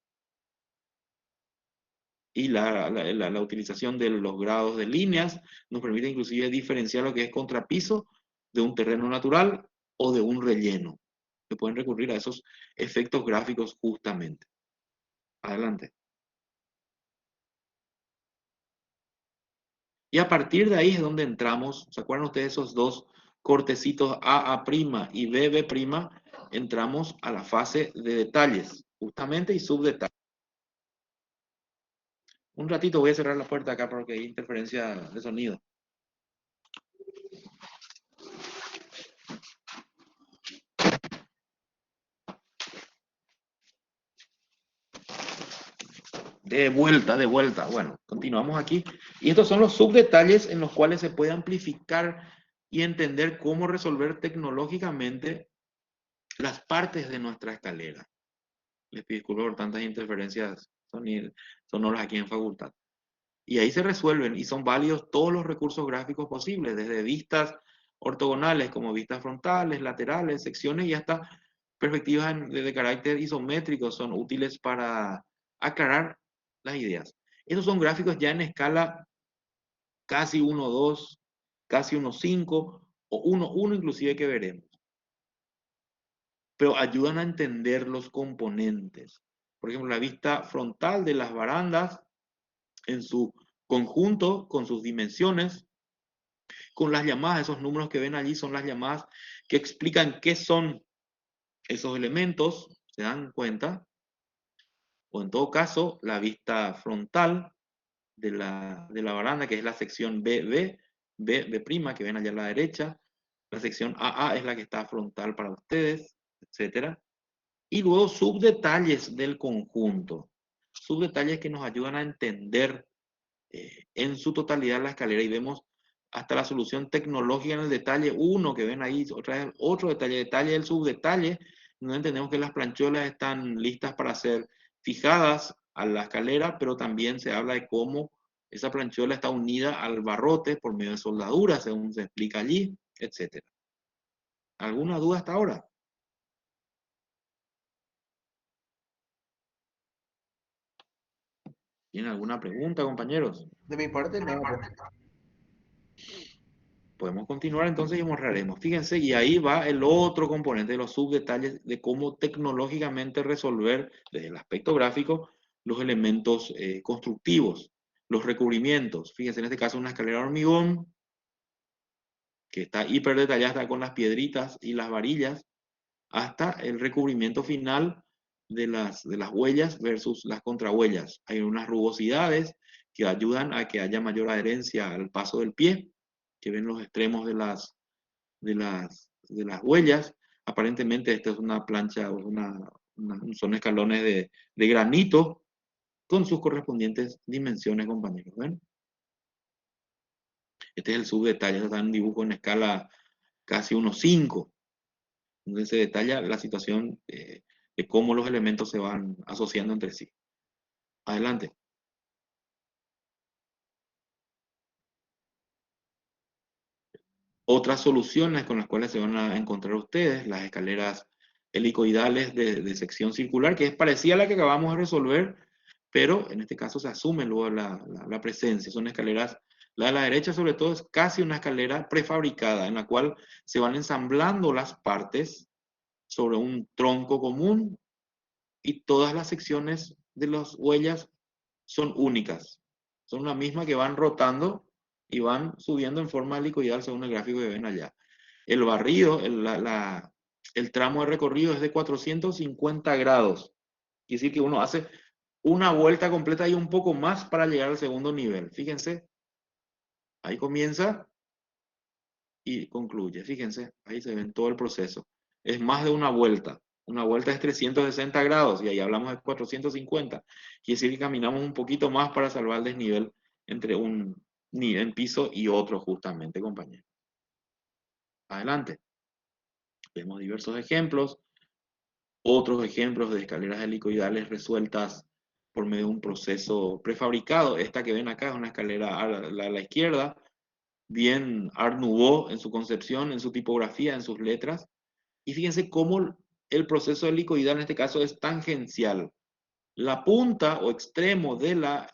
Y la utilización de los grados de líneas nos permite inclusive diferenciar lo que es contrapiso de un terreno natural o de un relleno. Se pueden recurrir a esos efectos gráficos justamente. Adelante. Y a partir de ahí es donde entramos, ¿se acuerdan ustedes esos dos cortecitos AA' y BB'? Entramos a la fase de detalles, justamente, y subdetalles. Un ratito voy a cerrar la puerta acá porque hay interferencia de sonido. De vuelta, de vuelta. Bueno, continuamos aquí. Y estos son los subdetalles en los cuales se puede amplificar y entender cómo resolver tecnológicamente las partes de nuestra escalera. Les pido disculpas por tantas interferencias sonoras aquí en facultad. Y ahí se resuelven y son válidos todos los recursos gráficos posibles, desde vistas ortogonales como vistas frontales, laterales, secciones y hasta perspectivas de carácter isométrico son útiles para aclarar las ideas. Estos son gráficos ya en escala casi 1:2, casi 1:5 o 1:1 inclusive que veremos. Pero ayudan a entender los componentes. Por ejemplo, la vista frontal de las barandas en su conjunto, con sus dimensiones, con las llamadas, esos números que ven allí son las llamadas que explican qué son esos elementos, ¿se dan cuenta? O en todo caso, la vista frontal de la baranda, que es la sección BB, B', que ven allá a la derecha, la sección AA es la que está frontal para ustedes, etcétera. Y luego subdetalles del conjunto, subdetalles que nos ayudan a entender en su totalidad la escalera y vemos hasta la solución tecnológica en el detalle 1 que ven ahí, otra vez otro detalle, detalle del subdetalle, donde entendemos que las plancholas están listas para ser fijadas a la escalera, pero también se habla de cómo esa planchola está unida al barrote por medio de soldaduras, según se explica allí, etc. ¿Alguna duda hasta ahora? ¿Tienen alguna pregunta, compañeros? De mi parte, nada, profe. Podemos continuar entonces y mostraremos. Fíjense, y ahí va el otro componente de los subdetalles de cómo tecnológicamente resolver desde el aspecto gráfico los elementos constructivos, los recubrimientos. Fíjense, en este caso una escalera de hormigón que está hiper detallada con las piedritas y las varillas, hasta el recubrimiento final de las huellas versus las contrahuellas. Hay unas rugosidades que ayudan a que haya mayor adherencia al paso del pie, que ven los extremos de las huellas. Aparentemente esta es una plancha, son escalones de granito con sus correspondientes dimensiones, compañeros. ¿Ven? Este es el subdetalle, está en un dibujo en escala casi 1:5, donde se detalla la situación de cómo los elementos se van asociando entre sí. Adelante. Otras soluciones con las cuales se van a encontrar ustedes, las escaleras helicoidales de sección circular, que es parecida a la que acabamos de resolver, pero en este caso se asume luego la presencia. Son escaleras, la de la derecha sobre todo es casi una escalera prefabricada, en la cual se van ensamblando las partes sobre un tronco común y todas las secciones de las huellas son únicas. Son la misma que van rotando y van subiendo en forma helicoidal según el gráfico que ven allá. El barrido, el tramo de recorrido es de 450 grados. Quiere decir que uno hace una vuelta completa y un poco más para llegar al segundo nivel. Fíjense, ahí comienza y concluye. Fíjense, ahí se ve todo el proceso. Es más de una vuelta. Una vuelta es 360 grados y ahí hablamos de 450. Quiere decir que caminamos un poquito más para salvar el desnivel entre un nivel piso y otro justamente, compañeros. Adelante. Vemos diversos ejemplos. Otros ejemplos de escaleras helicoidales resueltas por medio de un proceso prefabricado. Esta que ven acá es una escalera a la izquierda, bien Art Nouveau en su concepción, en su tipografía, en sus letras. Y fíjense cómo el proceso helicoidal en este caso es tangencial. La punta o extremo de la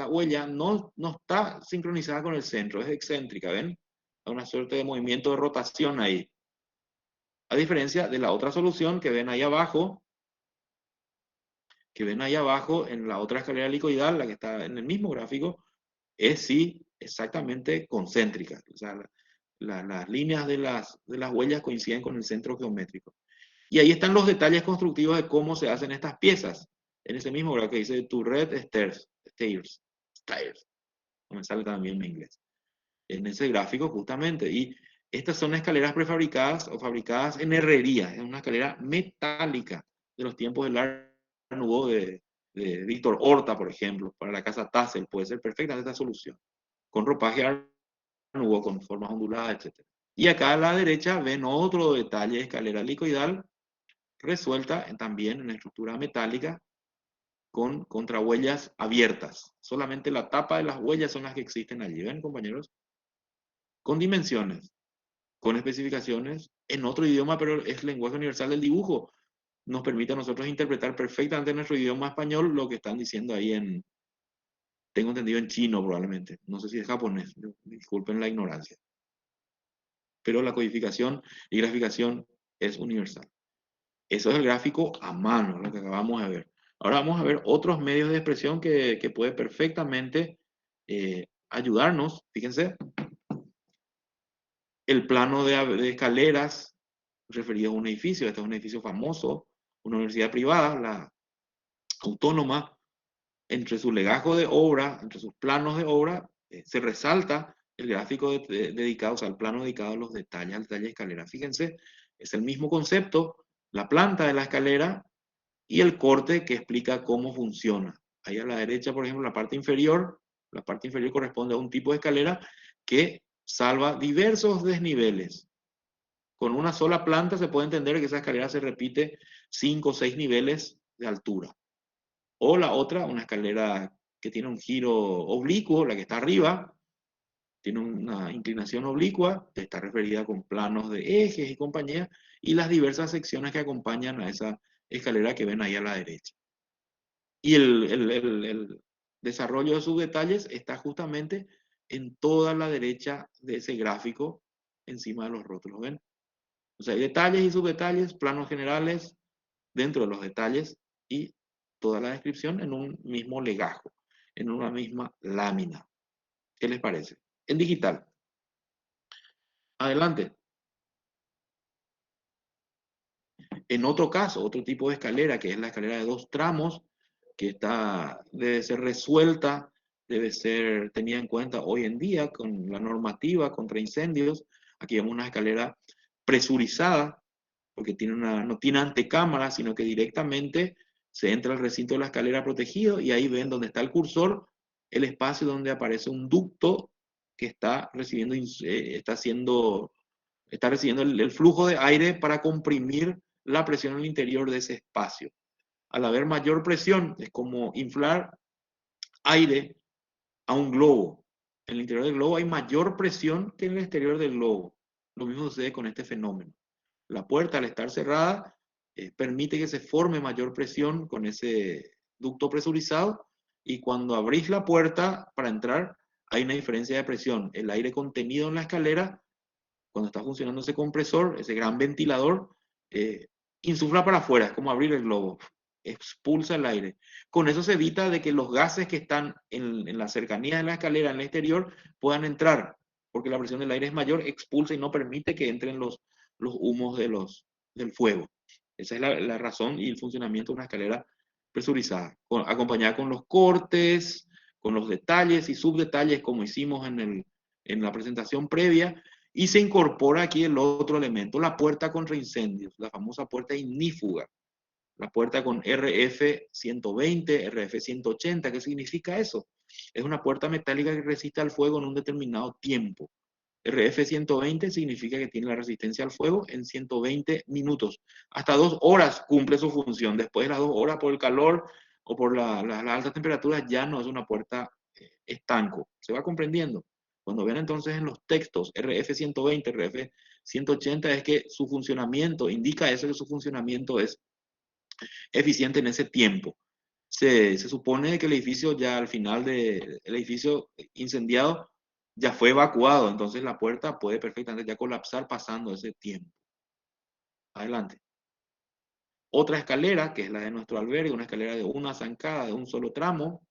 huella no está sincronizada con el centro, es excéntrica, ¿ven? Hay una suerte de movimiento de rotación ahí. A diferencia de la otra solución que ven ahí abajo, en la otra escalera helicoidal, la que está en el mismo gráfico, es sí exactamente concéntrica. O sea, las líneas de las huellas coinciden con el centro geométrico. Y ahí están los detalles constructivos de cómo se hacen estas piezas. En ese mismo gráfico que dice Turret Stairs. No me sale también en inglés. En ese gráfico justamente. Y estas son escaleras prefabricadas o fabricadas en herrería. Es una escalera metálica de los tiempos del Art Nouveau de Víctor Horta, por ejemplo. Para la casa Tassel puede ser perfectamente esta solución. Con ropaje Art Nouveau, con formas onduladas, etc. Y acá a la derecha ven otro detalle de escalera helicoidal resuelta también en estructura metálica con contrahuellas abiertas. Solamente la tapa de las huellas son las que existen allí. ¿Ven, compañeros? Con dimensiones, con especificaciones, en otro idioma, pero es lenguaje universal del dibujo. Nos permite a nosotros interpretar perfectamente en nuestro idioma español lo que están diciendo ahí tengo entendido en chino probablemente, no sé si es japonés, disculpen la ignorancia. Pero la codificación y graficación es universal. Eso es el gráfico a mano, lo que acabamos de ver. Ahora vamos a ver otros medios de expresión que puede perfectamente ayudarnos. Fíjense, el plano de escaleras referido a un edificio. Este es un edificio famoso, una universidad privada, la Autónoma. Entre su legajo de obra, entre sus planos de obra, se resalta el gráfico dedicado, o sea, el plano dedicado a los detalles, al detalle de escalera. Fíjense, es el mismo concepto, la planta de la escalera y el corte que explica cómo funciona. Ahí a la derecha, por ejemplo, la parte inferior corresponde a un tipo de escalera que salva diversos desniveles. Con una sola planta se puede entender que esa escalera se repite 5 o 6 niveles de altura. O la otra, una escalera que tiene un giro oblicuo, la que está arriba, tiene una inclinación oblicua, está referida con planos de ejes y compañía, y las diversas secciones que acompañan a esa escalera que ven ahí a la derecha. Y el desarrollo de sus detalles está justamente en toda la derecha de ese gráfico, encima de los rótulos, ¿ven? O sea, hay detalles y subdetalles, planos generales, dentro de los detalles y toda la descripción en un mismo legajo, en una misma lámina. ¿Qué les parece? En digital. Adelante. En otro caso, otro tipo de escalera, que es la escalera de 2 tramos, que debe ser resuelta, debe ser tenida en cuenta hoy en día con la normativa contra incendios. Aquí vemos una escalera presurizada, porque no tiene antecámara, sino que directamente se entra al recinto de la escalera protegido y ahí ven donde está el cursor, el espacio donde aparece un ducto que está recibiendo, está recibiendo el flujo de aire para comprimir la presión en el interior de ese espacio. Al haber mayor presión, es como inflar aire a un globo. En el interior del globo hay mayor presión que en el exterior del globo. Lo mismo sucede con este fenómeno. La puerta, al estar cerrada, permite que se forme mayor presión con ese ducto presurizado y cuando abrís la puerta para entrar, hay una diferencia de presión. El aire contenido en la escalera, cuando está funcionando ese compresor, ese gran ventilador, eh, insufla para afuera, es como abrir el globo, expulsa el aire. Con eso se evita de que los gases que están en la cercanía de la escalera, en el exterior, puedan entrar, porque la presión del aire es mayor, expulsa y no permite que entren los humos de del fuego. Esa es la razón y el funcionamiento de una escalera presurizada, acompañada con los cortes, con los detalles y subdetalles como hicimos en la presentación previa, y se incorpora aquí el otro elemento, la puerta contra incendios, la famosa puerta ignífuga, la puerta con RF120, RF180. ¿Qué significa eso? Es una puerta metálica que resiste al fuego en un determinado tiempo. RF120 significa que tiene la resistencia al fuego en 120 minutos. Hasta 2 horas cumple su función. Después de las 2 horas, por el calor o por la alta temperatura, ya no es una puerta estanco. ¿Se va comprendiendo? Cuando ven entonces en los textos RF120, RF180, es que su funcionamiento, indica eso, que su funcionamiento es eficiente en ese tiempo. Se supone que el edificio ya al final del edificio incendiado ya fue evacuado, entonces la puerta puede perfectamente ya colapsar pasando ese tiempo. Adelante. Otra escalera, que es la de nuestro albergue, una escalera de una zancada, de un solo tramo,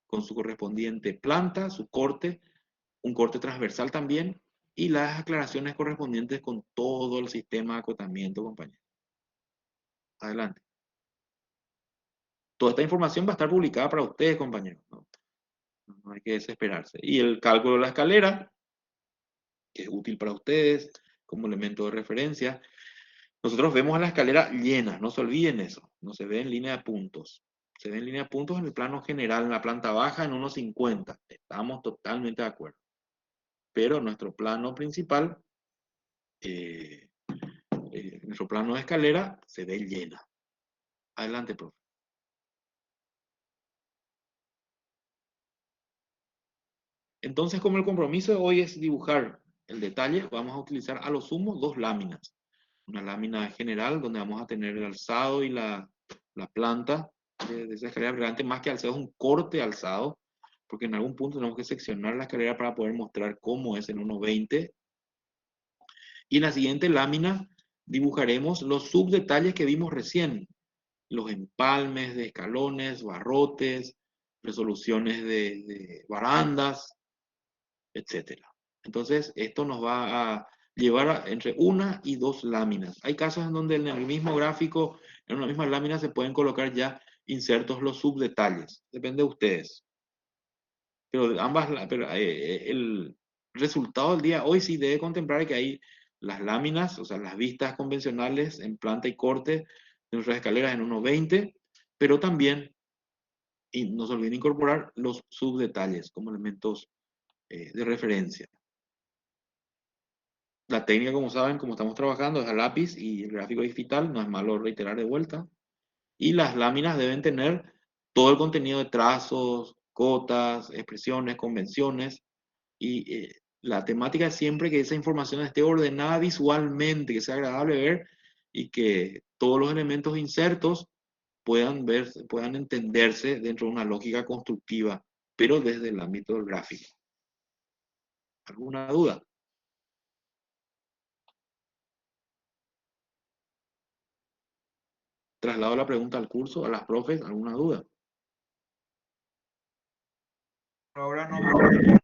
con su correspondiente planta, su corte, un corte transversal también, y las aclaraciones correspondientes con todo el sistema de acotamiento, compañeros. Adelante. Toda esta información va a estar publicada para ustedes, compañeros, ¿no? No hay que desesperarse. Y el cálculo de la escalera, que es útil para ustedes como elemento de referencia. Nosotros vemos a la escalera llena, no se olviden eso, no se ve en línea de puntos. Se ve en línea de puntos en el plano general, en la planta baja, en 1.50. Estamos totalmente de acuerdo. Pero nuestro plano principal, nuestro plano de escalera, se ve llena. Adelante, profe. Entonces, como el compromiso de hoy es dibujar el detalle, vamos a utilizar a lo sumo 2 láminas. Una lámina general donde vamos a tener el alzado y la planta de esa escalera. Realmente más que alzado es un corte alzado, porque en algún punto tenemos que seccionar la escalera para poder mostrar cómo es en 1.20. Y en la siguiente lámina dibujaremos los subdetalles que vimos recién. Los empalmes de escalones, barrotes, resoluciones de barandas, etcétera. Entonces, esto nos va a llevar entre 1 y 2 láminas. Hay casos en donde en el mismo gráfico, en una misma lámina, se pueden colocar ya insertos los subdetalles. Depende de ustedes. Pero el resultado del día hoy sí debe contemplar que hay las láminas, o sea, las vistas convencionales en planta y corte de nuestras escaleras en 1.20, pero también, y no se olviden incorporar los subdetalles como elementos de referencia. La técnica, como saben, como estamos trabajando, es a lápiz y el gráfico digital, no es malo reiterar de vuelta. Y las láminas deben tener todo el contenido de trazos, cotas, expresiones, convenciones. Y la temática es siempre que esa información esté ordenada visualmente, que sea agradable ver y que todos los elementos insertos puedan entenderse dentro de una lógica constructiva, pero desde el ámbito del gráfico. ¿Alguna duda? Traslado la pregunta al curso, a las profes, ¿alguna duda? Ahora no, profe.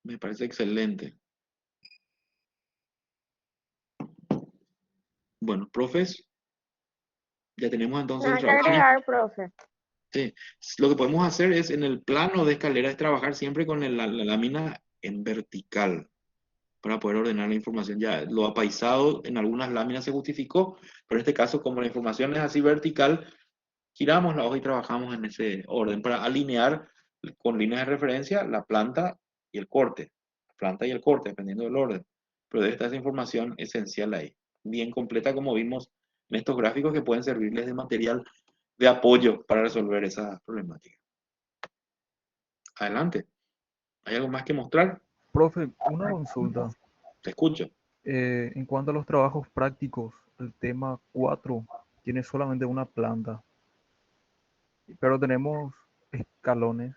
Me parece excelente. Bueno, profes, ya tenemos entonces el Nada que trabajo. agregar, profe. Sí. Lo que podemos hacer es, en el plano de escalera, es trabajar siempre con la lámina en vertical para poder ordenar la información. Ya lo apaisado en algunas láminas se justificó, pero en este caso, como la información es así vertical, giramos la hoja y trabajamos en ese orden para alinear con líneas de referencia la planta y el corte. La planta y el corte, dependiendo del orden. Pero debe estar esa información esencial ahí. Bien completa, como vimos en estos gráficos que pueden servirles de material de apoyo para resolver esa problemática. Adelante. ¿Hay algo más que mostrar? Profe, una consulta. Te escucho. En cuanto a los trabajos prácticos, el tema 4 tiene solamente una planta, pero tenemos escalones.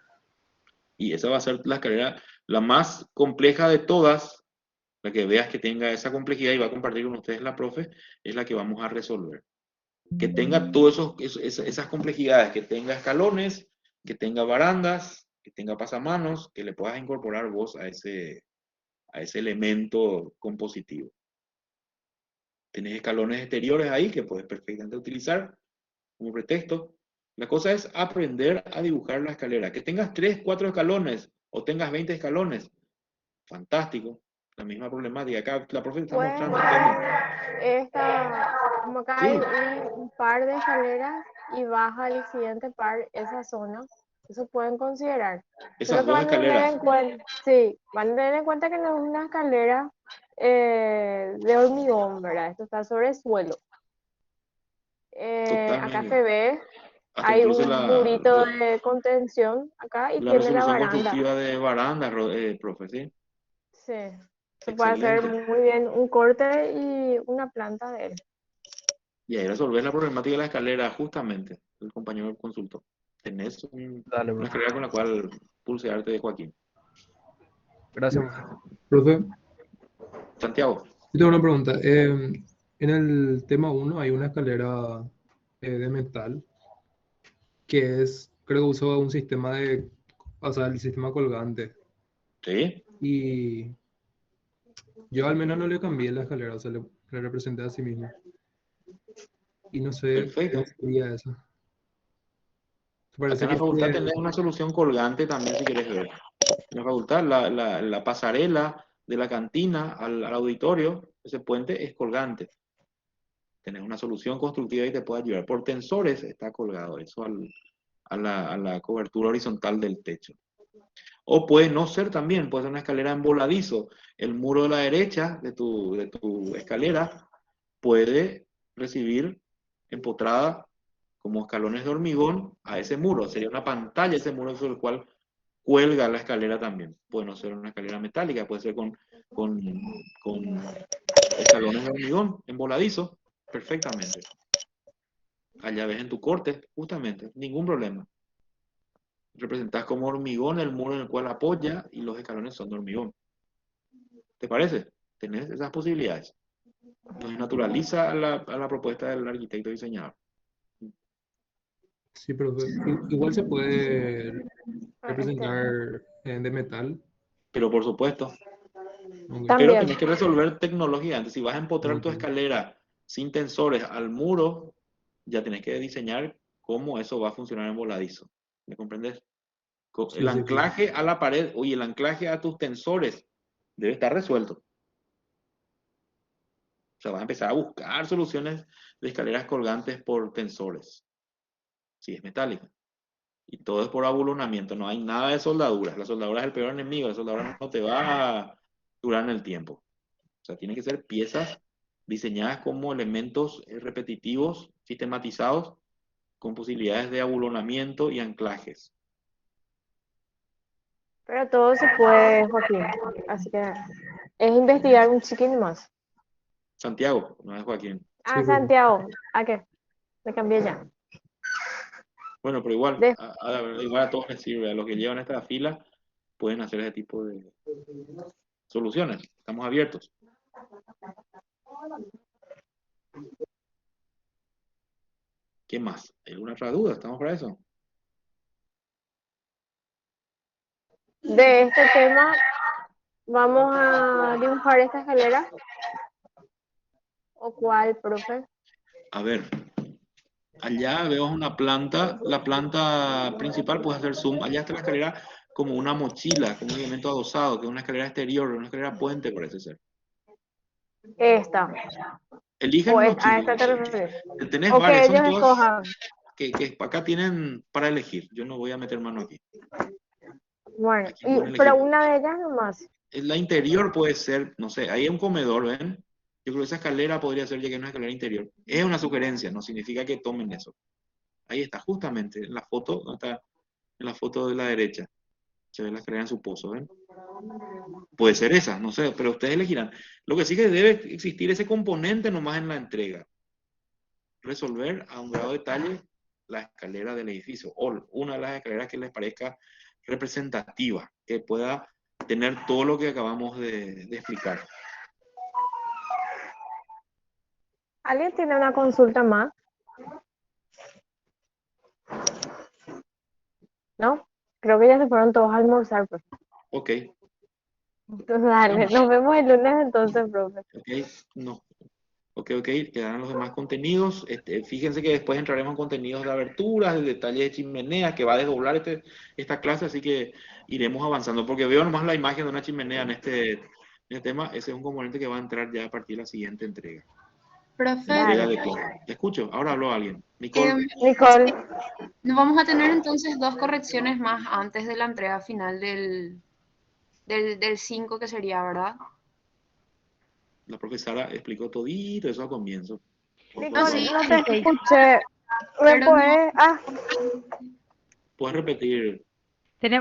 Y esa va a ser la escalera la más compleja de todas, la que veas que tenga esa complejidad y va a compartir con ustedes la profe, es la que vamos a resolver. Que tenga todas esas complejidades, que tenga escalones, que tenga barandas, que tenga pasamanos, que le puedas incorporar vos a ese elemento compositivo. Tenés escalones exteriores ahí que puedes perfectamente utilizar como pretexto. La cosa es aprender a dibujar la escalera. Que tengas 3, 4 escalones o tengas 20 escalones, fantástico. La misma problemática. Acá la profe está Pueden mostrando ser cómo. como acá hay Sí, un par de escaleras y baja el siguiente par esa zona. Eso pueden considerar. esas Solo que dos van a tener escaleras. en cuenta, sí, van a tener en cuenta que no es una escalera de hormigón, ¿verdad? Esto está sobre suelo. Acá Totalmente. se ve, Hasta hay incluso un murito de contención acá y la tiene la resolución baranda. constructiva de baranda, profe, ¿sí? Sí, se puede hacer Excelente. muy bien un corte y una planta de él. Y ahí resolver la problemática de la escalera, justamente, el compañero consultó. Tenés Dale, una bro. escalera con la cual pulsearte de Joaquín. Gracias, profe. Profe, Santiago, yo tengo una pregunta. En el tema uno hay una escalera de metal que es, creo que usa un sistema de, o sea, el sistema colgante. ¿sí? Y yo al menos no le cambié la escalera, o sea, le representé a sí mismo. Y no sé Perfecto. cómo sería eso. Acá Parece en la que facultad tiene- tenés una solución colgante también si querés ver. En la facultad, la pasarela de la cantina al auditorio, ese puente es colgante. Tenés una solución constructiva y te puede ayudar. Por tensores está colgado eso a la cobertura horizontal del techo. O puede no ser también, puede ser una escalera en voladizo. El muro de la derecha de tu escalera puede recibir empotrada como escalones de hormigón a ese muro. Sería una pantalla ese muro sobre el cual cuelga la escalera también. Puede no ser una escalera metálica, puede ser con, con escalones de hormigón en voladizo, perfectamente. Allá ves en tu corte, justamente, ningún problema. Representas como hormigón el muro en el cual apoya y los escalones son de hormigón. ¿Te parece? Tenés esas posibilidades. Entonces naturaliza a la propuesta del arquitecto diseñador. sí, profe. Igual se puede Este, representar de metal. Pero por supuesto, Ok, pero también. tenés que resolver tecnológicamente. Si vas a empotrar tu ok. escalera sin tensores al muro, ya tenés que diseñar cómo eso va a funcionar en voladizo. ¿Me comprendes? El Sí, sí, profe. anclaje a la pared, oye, el anclaje a tus tensores debe estar resuelto. O sea, vas a empezar a buscar soluciones de escaleras colgantes por tensores. Si es metálica. Y todo es por abulonamiento. No hay nada de soldaduras. La soldadura es el peor enemigo. La soldadura no te va a durar en el tiempo. O sea, tienen que ser piezas diseñadas como elementos repetitivos, sistematizados, con posibilidades de abulonamiento y anclajes. Pero todo se puede, Joaquín. Así que es investigar un chiquín más. Santiago, no es Joaquín. Sí, Ah, profe. Santiago. ¿A qué? Me cambié ya. Bueno, pero igual, De- igual a todos les sirve. A los que llevan esta fila pueden hacer ese tipo de soluciones. Estamos abiertos. ¿Qué más? ¿Hay alguna otra duda? ¿Estamos para eso? de este tema, vamos a dibujar esta escalera. ¿O cuál, profe? A ver, allá veo una planta, la planta principal, puedes hacer zoom. Allá está la escalera como una mochila, como un elemento adosado, que es una escalera exterior, una escalera puente parece ser. Esta. Elijan una A opción. esta te refieres. Tenés O que varias, son ellos todas escojan. que acá tienen para elegir. Yo no voy a meter mano aquí. Bueno, Aquí pueden pero elegir. una de ellas nomás. La interior puede ser, no sé, ahí hay un comedor, ¿ven? Yo creo que esa escalera podría ser ya que es una escalera interior. Es una sugerencia, no significa que tomen eso. Ahí está, justamente, en la foto, ¿dónde está? En la foto de la derecha. Se ve la escalera en su pozo, ¿ven? Puede ser esa, no sé, pero ustedes elegirán. Lo que sí que debe existir ese componente nomás en la entrega. Resolver a un grado de detalle la escalera del edificio o una de las escaleras que les parezca representativa, que pueda tener todo lo que acabamos de explicar. ¿Alguien tiene una consulta más? ¿No? Creo que ya se fueron todos a almorzar, pues. Ok, Entonces, dale, nos vemos el lunes entonces, profe. ok, no. Ok, quedarán los demás contenidos. Fíjense que después entraremos en contenidos de aberturas, de detalles de chimenea, que va a desdoblar esta clase, así que iremos avanzando, porque veo nomás la imagen de una chimenea en este tema. Ese es un componente que va a entrar ya a partir de la siguiente entrega. Profe, Entrega Dale. de clase. Te escucho, ahora habló alguien. Nicole, Nicole, nos vamos a tener entonces 2 correcciones más antes de la entrega final del 5 que sería, ¿verdad? la profesora explicó todito eso al comienzo. Nicole, sí, no te sí. escuché. ¿Me Pero no, puedes? Ah, ¿Puedes repetir?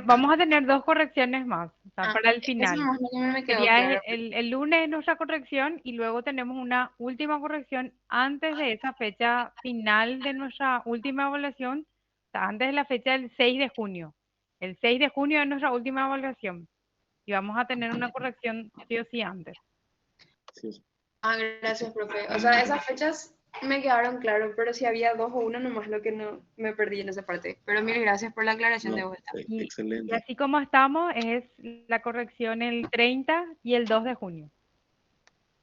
Vamos a tener 2 correcciones más, o sea, para el eso final. más no me quedó Sería claro. el lunes nuestra corrección y luego tenemos una última corrección antes de esa fecha final de nuestra última evaluación, o sea, antes de la fecha del 6 de junio. El 6 de junio es nuestra última evaluación y vamos a tener una corrección sí o sí antes. Sí, sí. Gracias, profe. O sea, esas fechas me quedaron claras, pero si había 2 o 1 nomás lo que no me perdí en esa parte. Pero mil gracias por la aclaración de No, vuelta. Y excelente. así como estamos, es la corrección el 30 y el 2 de junio.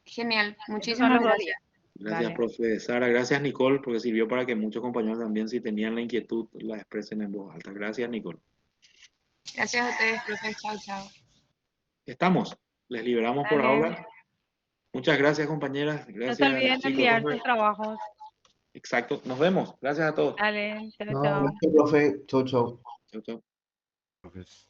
Genial, Esos son muchísimas los 2 gracias. días. Gracias, Dale. profe Sara. Gracias, Nicole, porque sirvió para que muchos compañeros también, si tenían la inquietud, la expresen en voz alta. Gracias, Nicole. Gracias a ustedes, profe. Chao, chao. Estamos. Les liberamos por Dale. ahora. Muchas gracias, compañeras. No se Gracias, olviden de chicos. enviar sus trabajos. Exacto. Nos vemos. Gracias a todos. Dale, chao, No, chao. Gracias, profe. Chau, chau. Chau, chau. Creo que es-